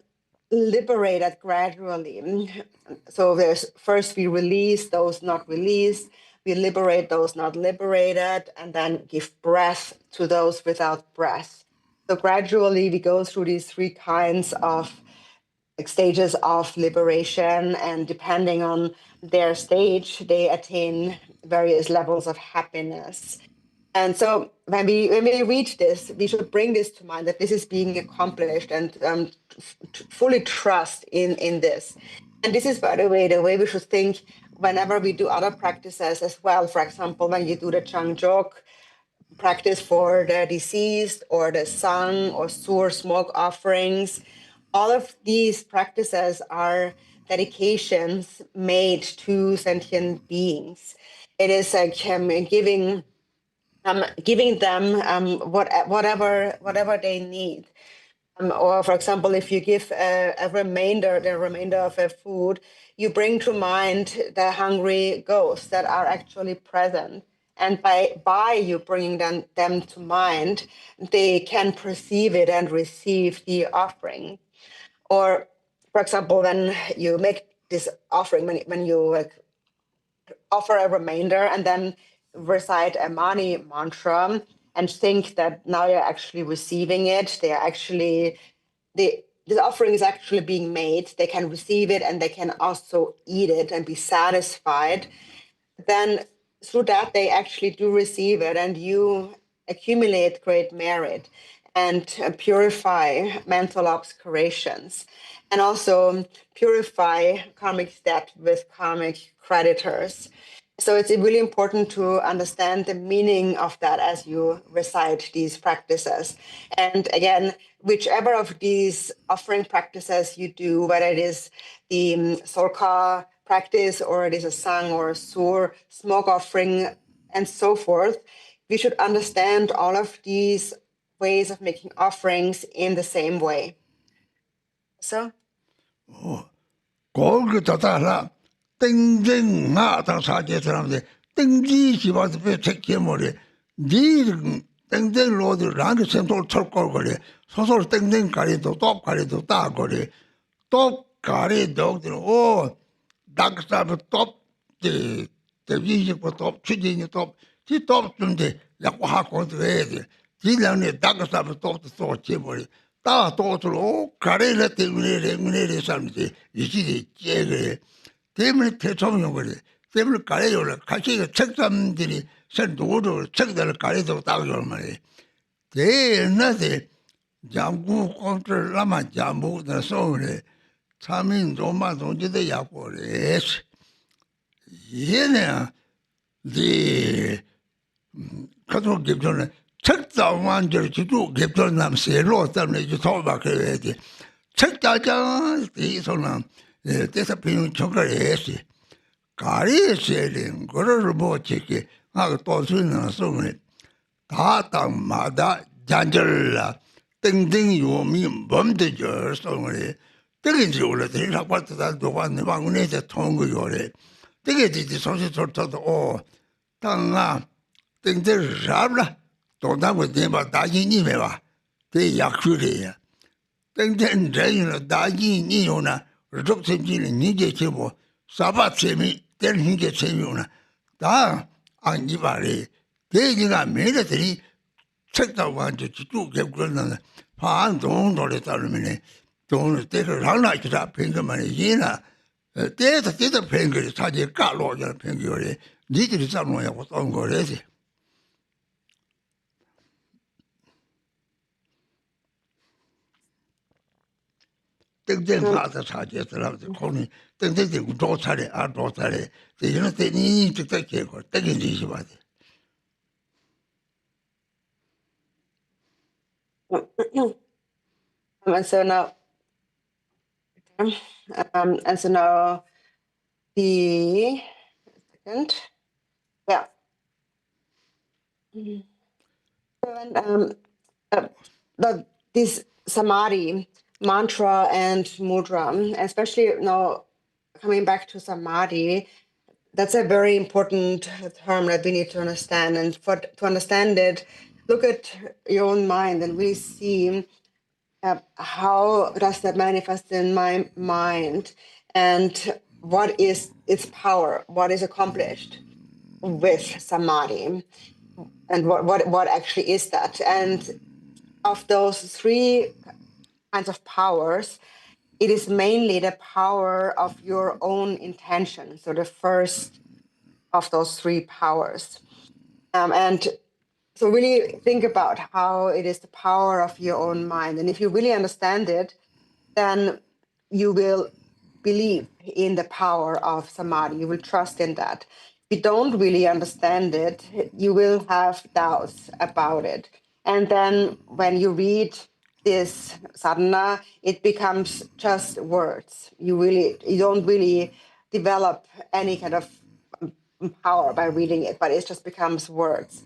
liberated gradually. So there's first we release those not released, we liberate those not liberated, and then give breath to those without breath. So gradually we go through these three kinds of stages of liberation, and depending on their stage, they attain various levels of happiness. And so when we read this, we should bring this to mind, that this is being accomplished, and fully trust in this. And this is, by the way we should think whenever we do other practices as well. For example, when you do the Changjok practice for the deceased, or the Sang or Sur smoke offerings, all of these practices are dedications made to sentient beings. It is like giving them whatever they need. Or, for example, if you give the remainder of a food, you bring to mind the hungry ghosts that are actually present. And by you bringing them to mind, they can perceive it and receive the offering. Or, for example, when you make this offering, when you like, offer a remainder and then recite a money mantra and think that now you're actually receiving it, this offering is actually being made, they can receive it and they can also eat it and be satisfied, then through that they actually do receive it and you accumulate great merit and purify mental obscurations and also purify karmic debt with karmic creditors. So it's really important to understand the meaning of that as you recite these practices. And again, whichever of these offering practices you do, whether it is the Solka practice or it is a Sang or a Sur, smoke offering, and so forth, we should understand all of these ways of making offerings in the same way. So? 거기 다다라 땡땡 나당 사제 사람들 땡지 집어서 배 책임을 니 땡땡 로드 랑게 센터 철걸 거리 소설 땡땡 가리도 또 가리도 다 거리 또 가리도 오 닥사부 톱데 대비지고 톱 추진이 톱지톱 좀데 약고 하고도 해야 돼 지량에 닥사부 톱도 또 집어리 다 도트로 가래를 때문에 사람들이 이시리 째그래 때문에 대통령 그래 때문에 가래요를 같이 책담들이 선도로 책들을 가래도 따고 말이야 대낮에 장구 컨트롤 라마 장부의 소리 참인 로마 동지대 약고래 얘네 이 가족 기존에 책자만들 지도 개별 남세로 때문에 이제 도박해야지 책자자 이소는 대사 비용 정가해야지 가리세는 거를 뭐 지게 하고 또 쓰는 소문에 다당마다 잔절라 땡땡 요미 범대절 소문에 되게 올라 대라 받다 도관네 방문에서 통거 요래 되게 되지 소식 좋다도 오 당아 땡땡 잡라 동남고 대바 다진이메와 대 약수리야 땡땡 저희는 다진이요나 럽선지는 니게 제보 사바체미 때는게 재미오나 다 안기바리 대지가 매일들이 책다고 한지 쭉 개그러는 반동도를 따르면 돈을 때를 하나 기다 뱅거만이 이나 때에서 뱅거리 사지 까로잖아 뱅거리 니들이 잡노냐고 쏜 거래지 땡땡 파다 사제들한테 거기 땡땡 도차례 도차례 이런 때니 직접 개고 땡긴지 봐야 돼. And so now the second, yeah. So this samadhi mantra and mudra, especially now coming back to samadhi, that's a very important term that we need to understand. And to understand it, look at your own mind and really see how does that manifest in my mind and what is its power, what is accomplished with samadhi, and what actually is that. And of those three kinds of powers, it is mainly the power of your own intention. So the first of those three powers. And so really think about how it is the power of your own mind. And if you really understand it, then you will believe in the power of samadhi. You will trust in that. If you don't really understand it, you will have doubts about it. And then when you read this sadhana, it becomes just words. You don't really develop any kind of power by reading it, but it just becomes words.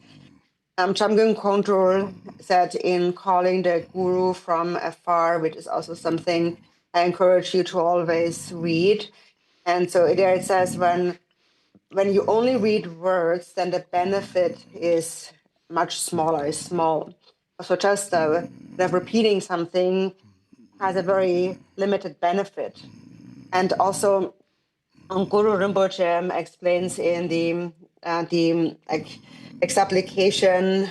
Chamgyung Kongtrul said in Calling the Guru from Afar, which is also something I encourage you to always read. And so there it says, when you only read words, then the benefit is much smaller, is small. So just repeating something has a very limited benefit. And also, Guru Rinpoche explains in the exapplication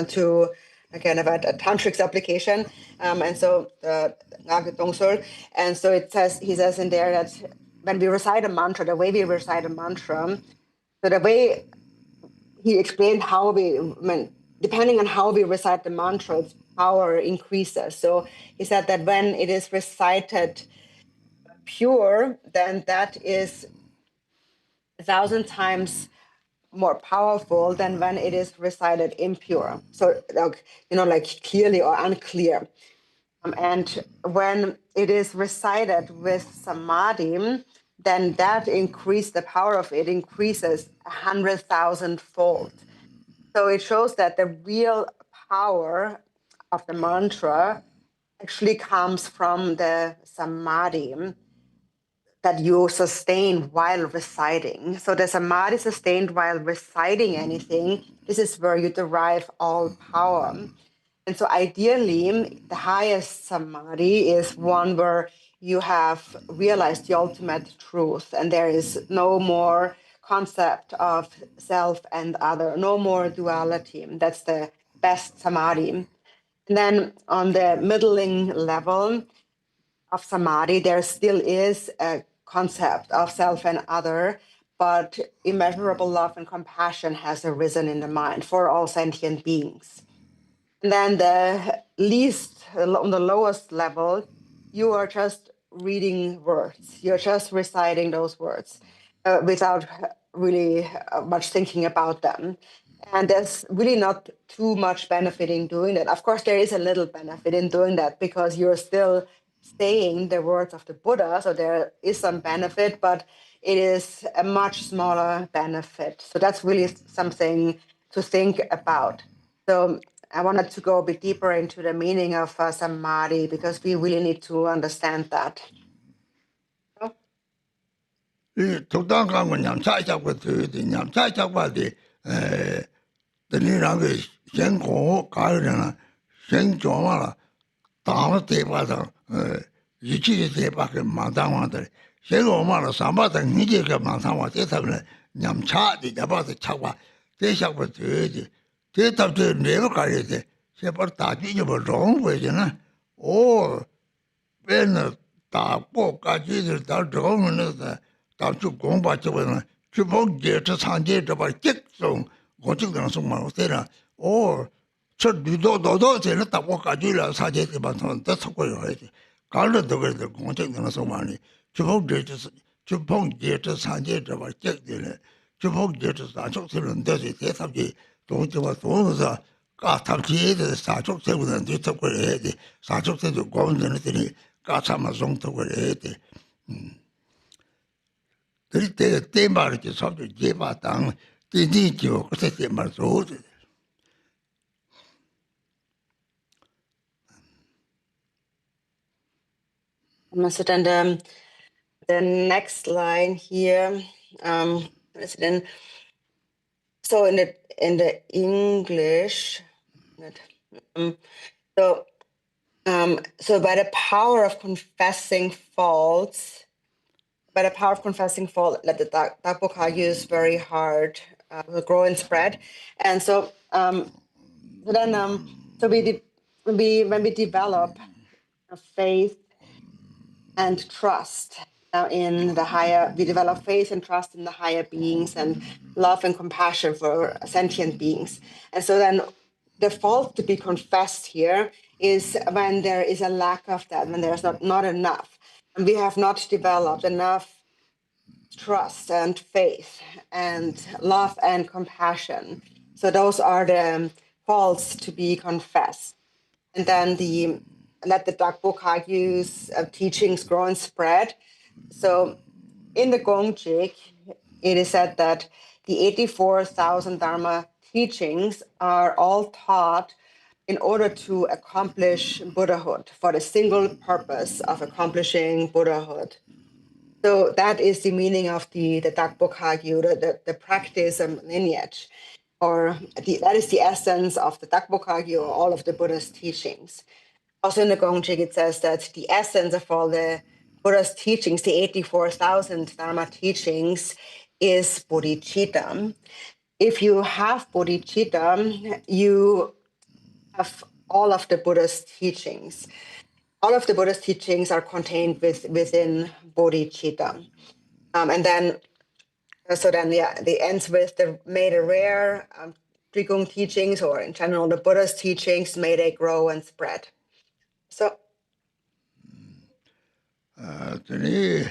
to again about a tantric application, and so Ngag Dongsul, and so he says in there that when we recite a mantra, the way we recite a mantra, so the way he explained how depending on how we recite the mantra, its power increases. So he said that when it is recited pure, then that is 1,000 times more powerful than when it is recited impure. So, like clearly or unclear. And when it is recited with samadhi, then that the power of it increases 100,000 fold. So it shows that the real power of the mantra actually comes from the samadhi that you sustain while reciting. So the samadhi sustained while reciting anything, this is where you derive all power. And so ideally, the highest samadhi is one where you have realized the ultimate truth, and there is no more concept of self and other, no more duality. That's the best samadhi. And then on the middling level of samadhi, there still is a concept of self and other, but immeasurable love and compassion has arisen in the mind for all sentient beings. And then on the lowest level, you are just reading words. You're just reciting those words without really much thinking about them. And there's really not too much benefit in doing that. Of course, there is a little benefit in doing that because you're still saying the words of the Buddha. So there is some benefit, but it is a much smaller benefit. So that's really something to think about. So I wanted to go a bit deeper into the meaning of samadhi because we really need to understand that. 독단강은 냠차잡고 냠차잡고데 드니랑의 생고 가르나 생조마라 다음에 대바다 이치게 대바게 마당와들 생고마라 삼바다 니게가 마당와 대답을 냠차디 잡아서 차와 대샤고 되지 대답도 내가 가야 돼 제발 다 뒤집어 놓은 거잖아 오 맨날 다 꼭까지들 다 들어오면 다주 공부하자면 주복제트 상제저 직송 고직들은 정말 어때라 저 너도 되는 다 꼭까지라 사제들 받는 더 속고요 해야지 갈려도 그래도 고직들은 정말 주복제트 상제저 직들은 주복제트 사족들은 되지 대답이 동지와 동서 까탑지에도 사족세보다 뒤덮고 해야 돼 사족세도 고민되는 까차마 정도를 해야 돼 그럴 때 말이지 서로 제바당 뒤뒤죠 그때 말도 So then the next line here, so in the English, so by the power of confessing faults, that the Dakboka use very hard, will grow and spread. And so when we develop a faith and trust in the higher, we develop faith and trust in the higher beings and love and compassion for sentient beings. And so then the fault to be confessed here is when there is a lack of that, when there's not enough. And we have not developed enough trust and faith and love and compassion. So those are the faults to be confessed. and then let the Dakpo Kagyu's teachings grow and spread. So in the Gongjik, it is said that the 84,000 Dharma teachings are all taught in order to accomplish Buddhahood, for the single purpose of accomplishing Buddhahood. So that is the meaning of the Dakpo Kagyu, the practice and lineage, or that is the essence of the Dakpo Kagyu, or all of the Buddha's teachings. Also in the Gongjik, it says that the essence of all the Buddha's teachings, the 84,000 Dharma teachings, is bodhicitta. If you have bodhicitta, you have all of the Buddha's teachings. All of the Buddha's teachings are contained within bodhicitta. And then, the ends with the may the rare Trikung teachings, or in general the Buddha's teachings, may they grow and spread. So, Tani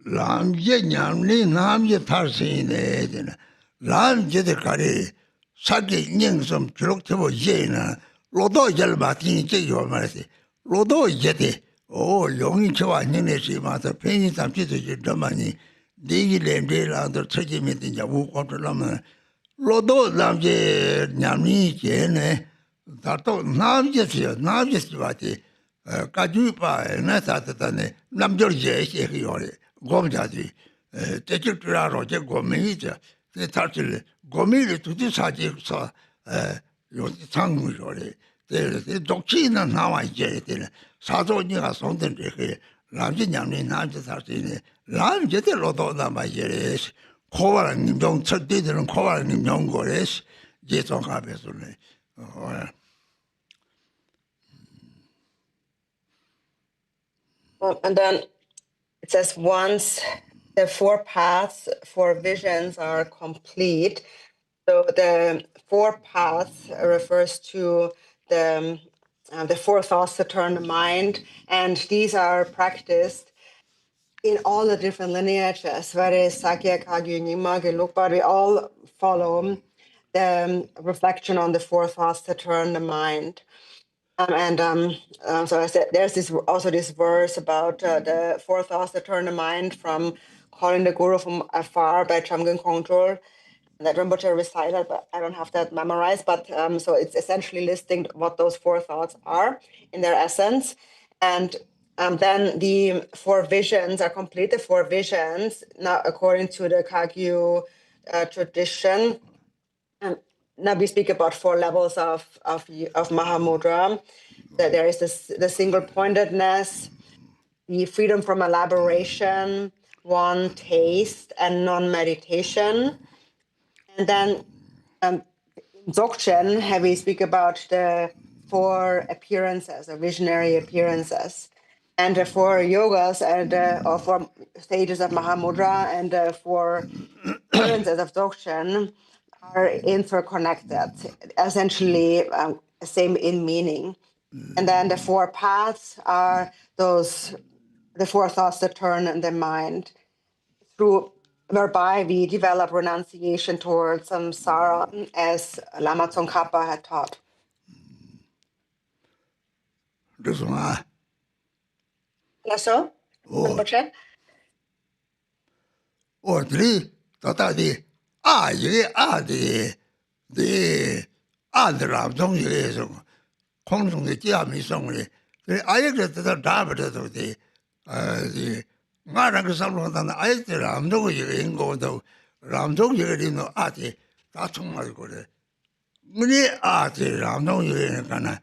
Lamje Nyamni Namje Tarsine, Lamje the Kari, Saki Ningsum, Chiloktivo Jena, Lodo Jalbatini Jayomati, Lodo Jeti, oh, Yongi Chua Ninesi, Mata, Penny Tamchito Domani, Digi Lemde, under 30 minutes in Yawu Quarter Lama, Lodo Lamje Nyamni Jene, Tato Namjesivati. Kajupa, Nathan, Namjorje, Hiori, Gomjadi, Techutraro, Gomita, the Tartil, Gomili to this Haji saw your tongue, the doctrine now I get it, Sazonia, something, Lamjinam, Namjatine, Lamjet, Lodona, my years, covering young Sardid and covering young Gores, Jeton Cabesone. and then it says, once the 4 paths, 4 visions are complete. So the 4 paths refers to the 4 thoughts to turn the mind, and these are practiced in all the different lineages, whether it's Sakya, Kagyu, Nyingma, Gelugpa, we all follow the reflection on the 4 thoughts to turn the mind. So I said, there's this verse about the 4 thoughts that turn the mind from calling the guru from afar by Chamgen Kongtrul. That Rinpoche recited, but I don't have that memorized. But so it's essentially listing what those 4 thoughts are in their essence. And then the 4 visions are complete. The 4 visions, now according to the Kagyu tradition. Now we speak about 4 levels of Mahamudra. That there is the single pointedness, the freedom from elaboration, one taste, and non-meditation. And then in Dzogchen, we speak about the 4 appearances, or visionary appearances, and the 4 yogas, and or 4 stages of Mahamudra, and the 4 appearances of Dzogchen are interconnected, essentially same in meaning. And then the 4 paths are the 4 thoughts that turn the mind, whereby we develop renunciation towards samsara, as Lama Tsongkhapa had taught. This one. So, Rinpoche? Or 3, Tata the Ram Song is Kong Song the Jiami Song. I get the David of the Marang Salon and I said, I'm no in go to Ram Song in no Ati. That's my good. Many Ati Ram Song in Kana.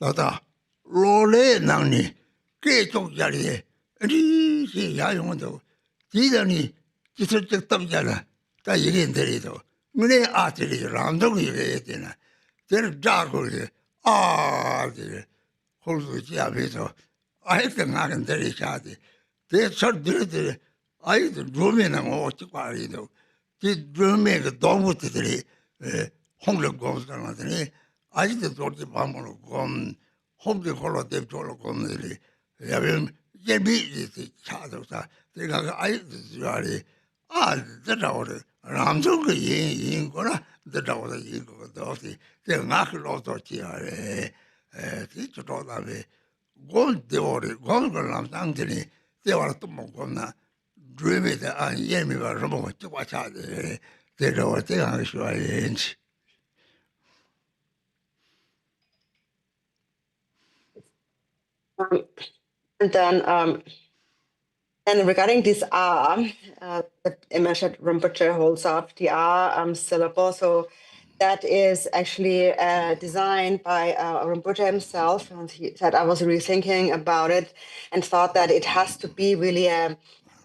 Tata Lole Nani, K. Chok Yari, and he Yayondo. Tidani. Just top yellow, that you didn't tell it. Many arteries around the dinner. They're dark, the whole Javito. I think I can tell each other. They're so dirty. I drew in and all to Quarido. They drew me a dog with the hungry ghost. I just thought the bomb gone home the color they told on the beat the shadows. They got I the daughter, Ramsung in Gora, the daughter in Godosi, the Naklo Totiare, 디지털하게 골대오리 골걸람 당들이 대화를 또 먹고나 드림에다 안 예미가 로고 찌와차데 대로 대한 쇼아인지 And then, and regarding this R, the image that Rinpoche holds up, the R syllable, so that is actually designed by Rinpoche himself. And he said, I was really thinking about it and thought that it has to be really a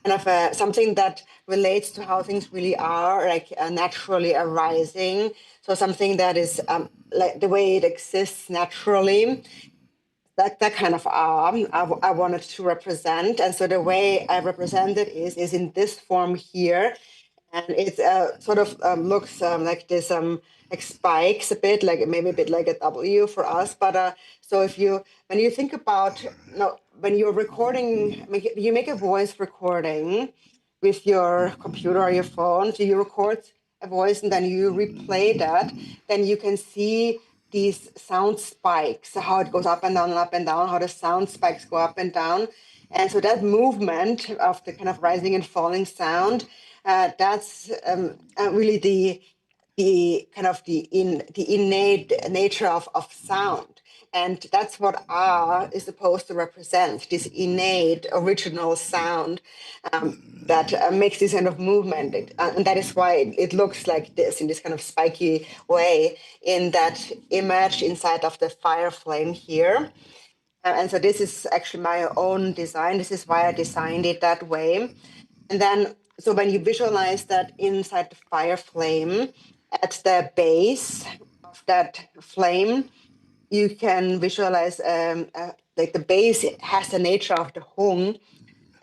kind of something that relates to how things really are, like naturally arising. So something that is like the way it exists naturally. That kind of arm I wanted to represent. And so the way I represent it is in this form here. And it sort of looks like this like spikes a bit, like maybe a bit like a W for us. But so when you think about, when you're recording, you make a voice recording with your computer or your phone. So you record a voice and then you replay that, then you can see these sound spikes, how it goes up and down and up and down, how the sound spikes go up and down. And so that movement of the kind of rising and falling sound, that's really the kind of the innate nature of sound. And that's what R is supposed to represent, this innate original sound that makes this kind of movement. And that is why it looks like this, in this kind of spiky way, in that image inside of the fire flame here. And so this is actually my own design. This is why I designed it that way. And then, so when you visualize that inside the fire flame, at the base of that flame, you can visualize like the base has the nature of the hung,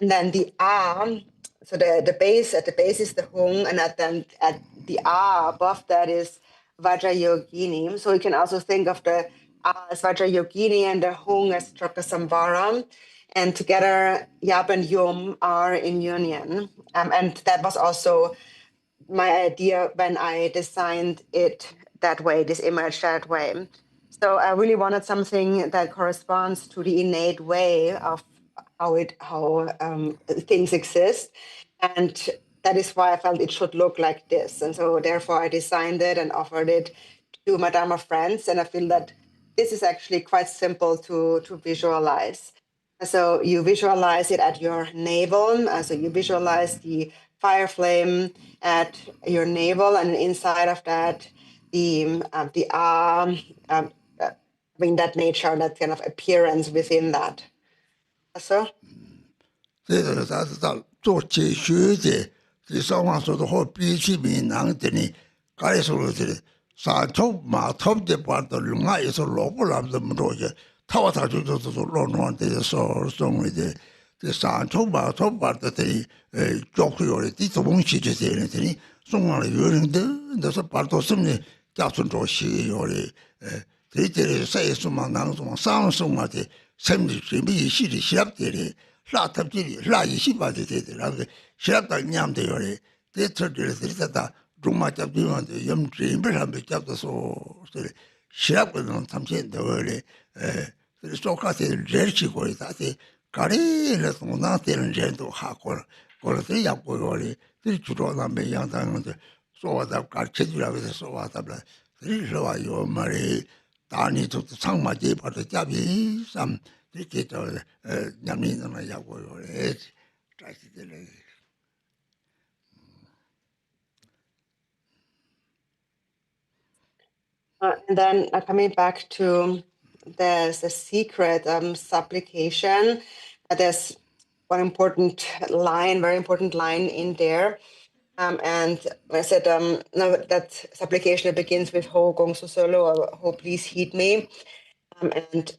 and then the arm. So the base, at the base is the hung, and at the R above that is Vajrayogini. So you can also think of the R as Vajrayogini and the hung as Trakasambhara. And together, Yab and Yum are in union. And that was also my idea when I designed it that way, this image that way. So I really wanted something that corresponds to the innate way of how things exist, and that is why I felt it should look like this. And so therefore I designed it and offered it to my Dharma friends, and I feel that this is actually quite simple to visualize. So you visualize it at your navel. So you visualize the fire flame at your navel, and inside of that, the arm, having that nature, that kind of appearance within that. So. 这个他是到做解学的，这上话说的好比起闽南的呢，该说的这山头马头的把的另外一首罗布拉这么多些，他就是说乱乱的说送的，这山头马头把的教会了的东西这些人的呢，送上来有人的那是把到什么家村做西有的，这谁什么南什么上什么的，什么什么西的西的。라탑지리 라이시바데 라게 시랍다 냠데요레 데트르데르다 루마잡디만데 염트임베람베 잡다소 시랍거든 탐신데요레 소카세 제르치고이다세 가리레 소나테는 제도 하고 거르들 약고요레 들주로나메 양당데 소와다 가르쳐주라고 해서 소와다블 들이러와요 말이 다니도 상마제 받아 잡이 쌈 이렇게 저 냠니는 야고요. 자식들이 And then coming back to the secret supplication, there's one important line, very important line in there. And I said, no, that supplication begins with Ho Gong Su Solo, or Ho, please heed me. And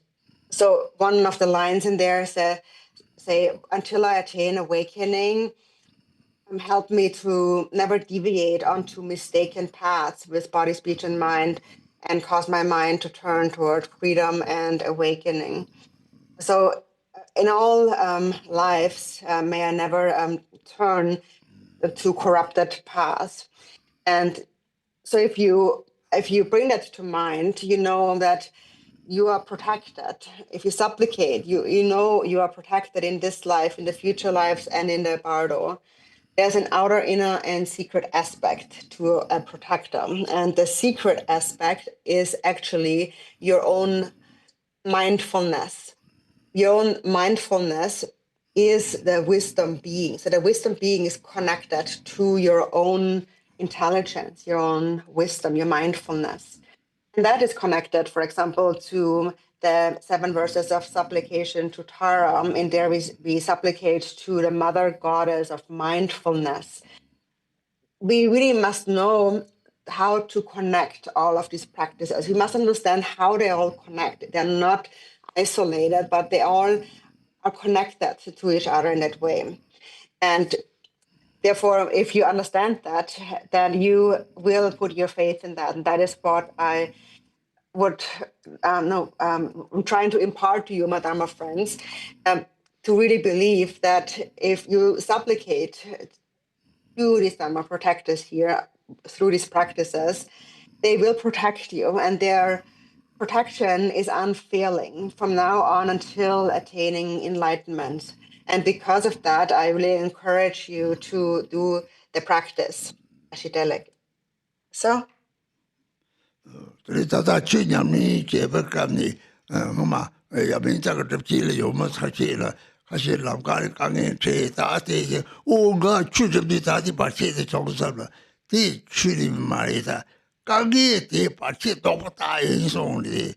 so one of the lines in there say, until I attain awakening, help me to never deviate onto mistaken paths with body, speech, and mind, and cause my mind to turn toward freedom and awakening. So in all lives, may I never turn to corrupted paths. And so if you bring that to mind, you know that you are protected. If you supplicate, you know you are protected in this life, in the future lives, and in the bardo. There's an outer, inner, and secret aspect to a protector. And the secret aspect is actually your own mindfulness. Your own mindfulness is the wisdom being. So the wisdom being is connected to your own intelligence, your own wisdom, your mindfulness. And that is connected, for example, to the 7 verses of supplication to Tara. In there we supplicate to the mother goddess of mindfulness. We really must know how to connect all of these practices. We must understand how they all connect. They're not isolated, but they all are connected to each other in that way. And therefore, if you understand that, then you will put your faith in that. And that is what I would I'm trying to impart to you, my Dharma friends, to really believe that if you supplicate to these Dharma protectors here through these practices, they will protect you, and their protection is unfailing from now on until attaining enlightenment. And because of that, I really encourage you to do the practice, Ashitelek. So. 그래 다다 취념이 개백감이 뭐마 야빈자가 접지를 요뭐 사실은 사실 남가를 강에 제다대 오가 추접이 다디 받치의 정서를 대 취리 말이다 강에 대 받치 똑다 인송이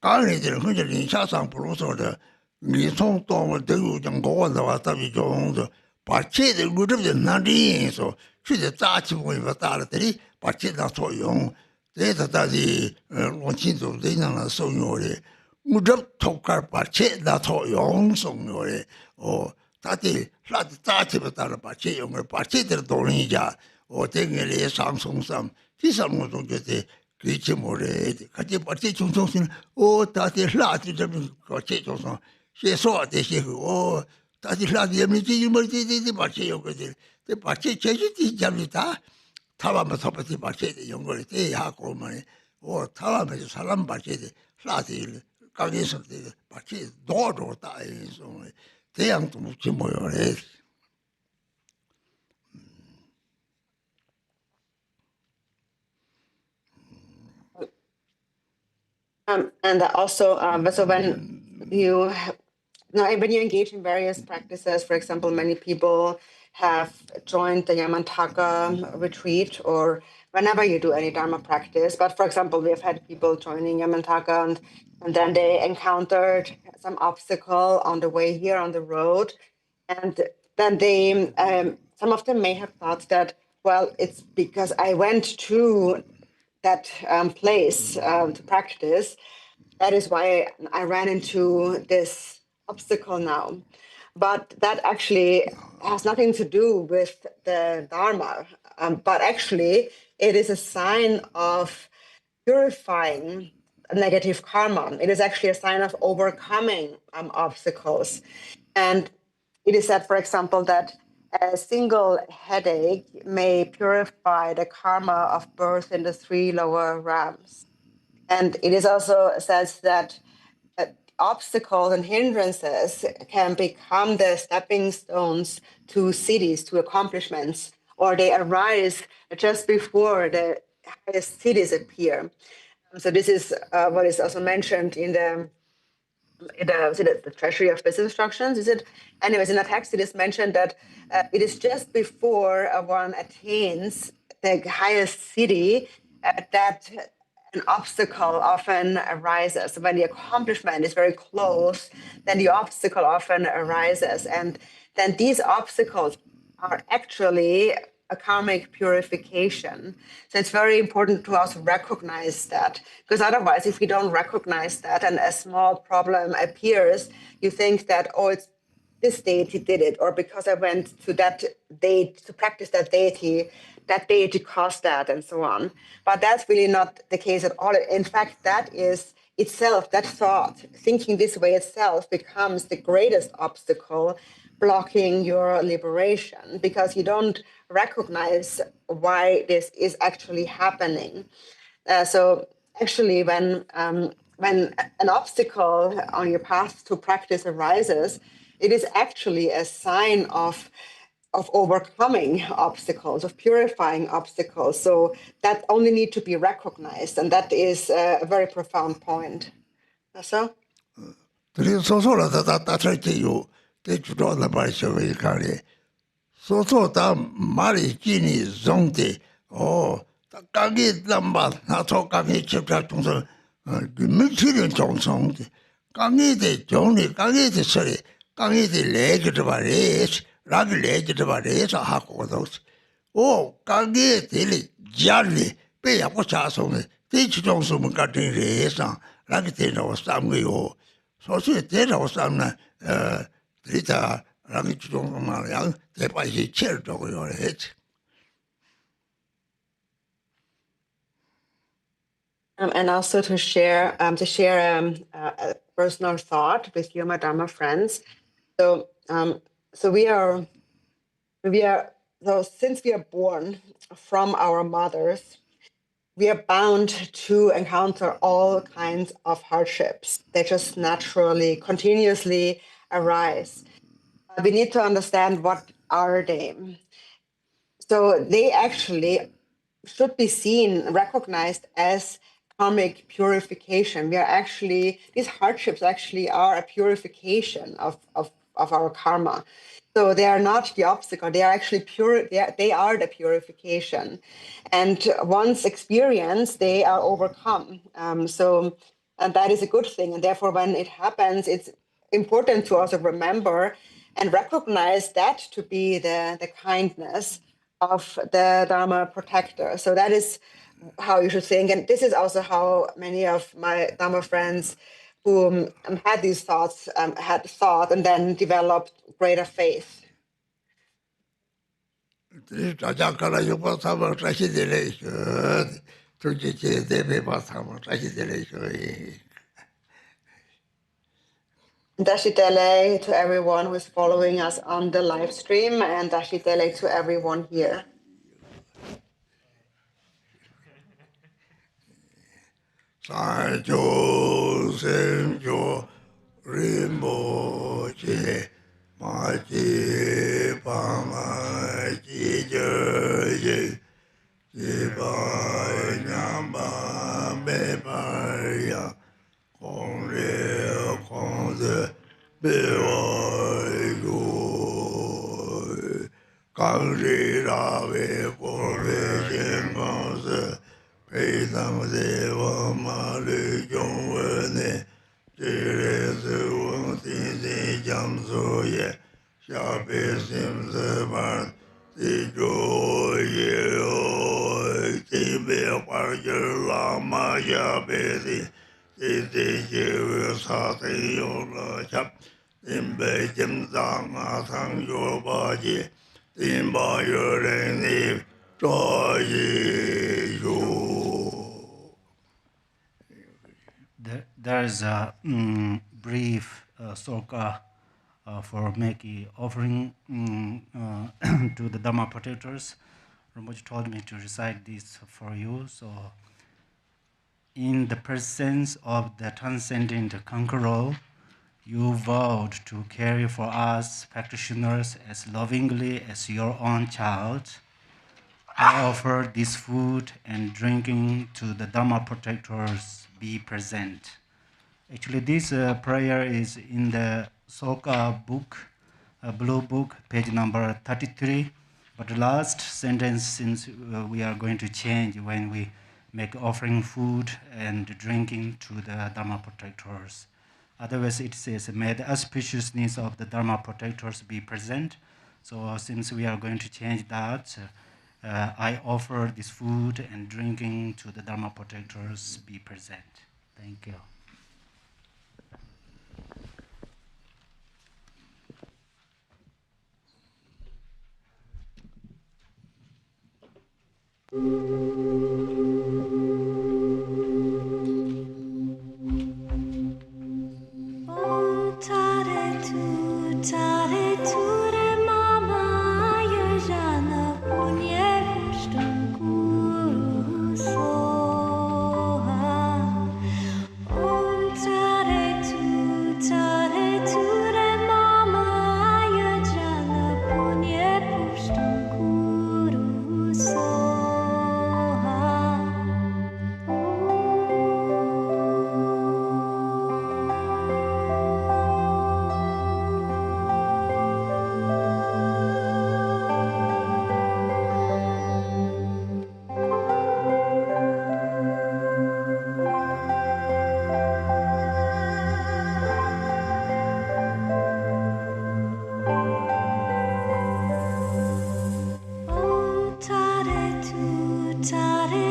강에들 흔들린 사상 부로서的你从动物都有讲过的话到底种받치의 그룹의 나리에서 취재 자치 보면 다를 때리 받치다 소용 대다다지 원친도 되는 소용이 무접 독할 받치 나토 용송요래 다들 라드 자치부터 따라 받치 용을 받치들 돈이자 대결의 상송삼 기사모 동교대 그렇지 모래 같이 받치 중성신 다들 라드 좀 같이 조선 세소 대시고 다들 라드 예민지 멀지 받치 용거들 대 받치 제주지 잡니다 타바면 서버티 받쳐야 연결이 돼야 하고 말이 타바면 사람 받쳐야 돼 라디 강에서 받쳐야 도로 따이서 대양도 묻지 뭐요래 And also, so when you engage in various practices, for example, many people have joined the Yamantaka retreat, or whenever you do any Dharma practice. But for example, we have had people joining Yamantaka and then they encountered some obstacle on the way here on the road. And then they, some of them may have thought that, well, it's because I went to that place to practice. That is why I ran into this obstacle now. But that actually has nothing to do with the Dharma. But actually, it is a sign of purifying negative karma. It is actually a sign of overcoming obstacles. And it is said, for example, that a single headache may purify the karma of birth in the 3 lower realms. And it is also says that obstacles and hindrances can become the stepping stones to cities, to accomplishments, or they arise just before the highest cities appear. So this is what is also mentioned in the Treasury of Business Instructions. Is it? Anyways, in the text, it is mentioned that it is just before one attains the highest city that an obstacle often arises. When the accomplishment is very close, then the obstacle often arises. And then these obstacles are actually a karmic purification. So it's very important to also recognize that, because otherwise, if we don't recognize that and a small problem appears, you think that, oh, it's this deity did it, or because I went to that date to practice that deity caused that, and so on. But that's really not the case at all. In fact, that is itself, that thought, thinking this way itself becomes the greatest obstacle blocking your liberation, because you don't recognize why this is actually happening. So actually, when when an obstacle on your path to practice arises, it is actually a sign of overcoming obstacles, of purifying obstacles. So that only need to be recognized, and that is a very profound point. So? 소소다 말이 지니 zon데 강이 남바 나초 강이 집착 동서 그 미치는 정성데 강이데 정리 강이데 소리 강이데 레기도 말이 라기 레기도 말이서 하고도 오 강이 들이 자리 빼야고 자송에 대치 정성은 같은 레상 라기 되는 삼고요 소소에 되는 삼나 드리다 라기 주종만 대파시 체르도고요 했지. And also to share a personal thought with you, my Dharma friends. So since we are born from our mothers, we are bound to encounter all kinds of hardships. They just naturally, continuously arise. We need to understand what are they. So they actually should be seen, recognized as karmic purification. These hardships actually are a purification of our karma. So they are not the obstacle, they are actually pure, they are the purification. And once experienced, they are overcome. And that is a good thing. And therefore, when it happens, it's important to also remember and recognize that to be the kindness of the Dharma protector. So that is how you should think. And this is also how many of my Dharma friends who had these thoughts had thought and then developed greater faith. Dashitele to everyone who is following us on the live stream, and Dashitele to everyone here. Sanjo Senjo Rinpoche Machi Pama Chijoje Jiba Nyamba Beparia Kongre Kongze Bewa Yu Kangri Rave Kore Shengonze Peidam Deva Mali Jongwene Jire Suwang Tisi Jamsuye Shape Simsepan Tijoye Tibe Parjir Lama Shape Tisi Jive Sati Yola Shap Timbe Jimzang Asang Yobaji Timba Yoreni Joyi Yu. There is a brief sloka for making offering to the Dharma protectors. Rinpoche told me to recite this for you. So, in the presence of the transcendent conqueror, you vowed to care for us practitioners as lovingly as your own child. I offer this food and drinking to the Dharma protectors. Be present. Actually, this prayer is in the Soka book, blue book, page number 33. But the last sentence, since we are going to change when we make offering food and drinking to the Dharma protectors. Otherwise, it says, may the auspiciousness of the Dharma protectors be present. So since we are going to change that, I offer this food and drinking to the Dharma protectors be present. Thank you. Oh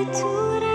gratitude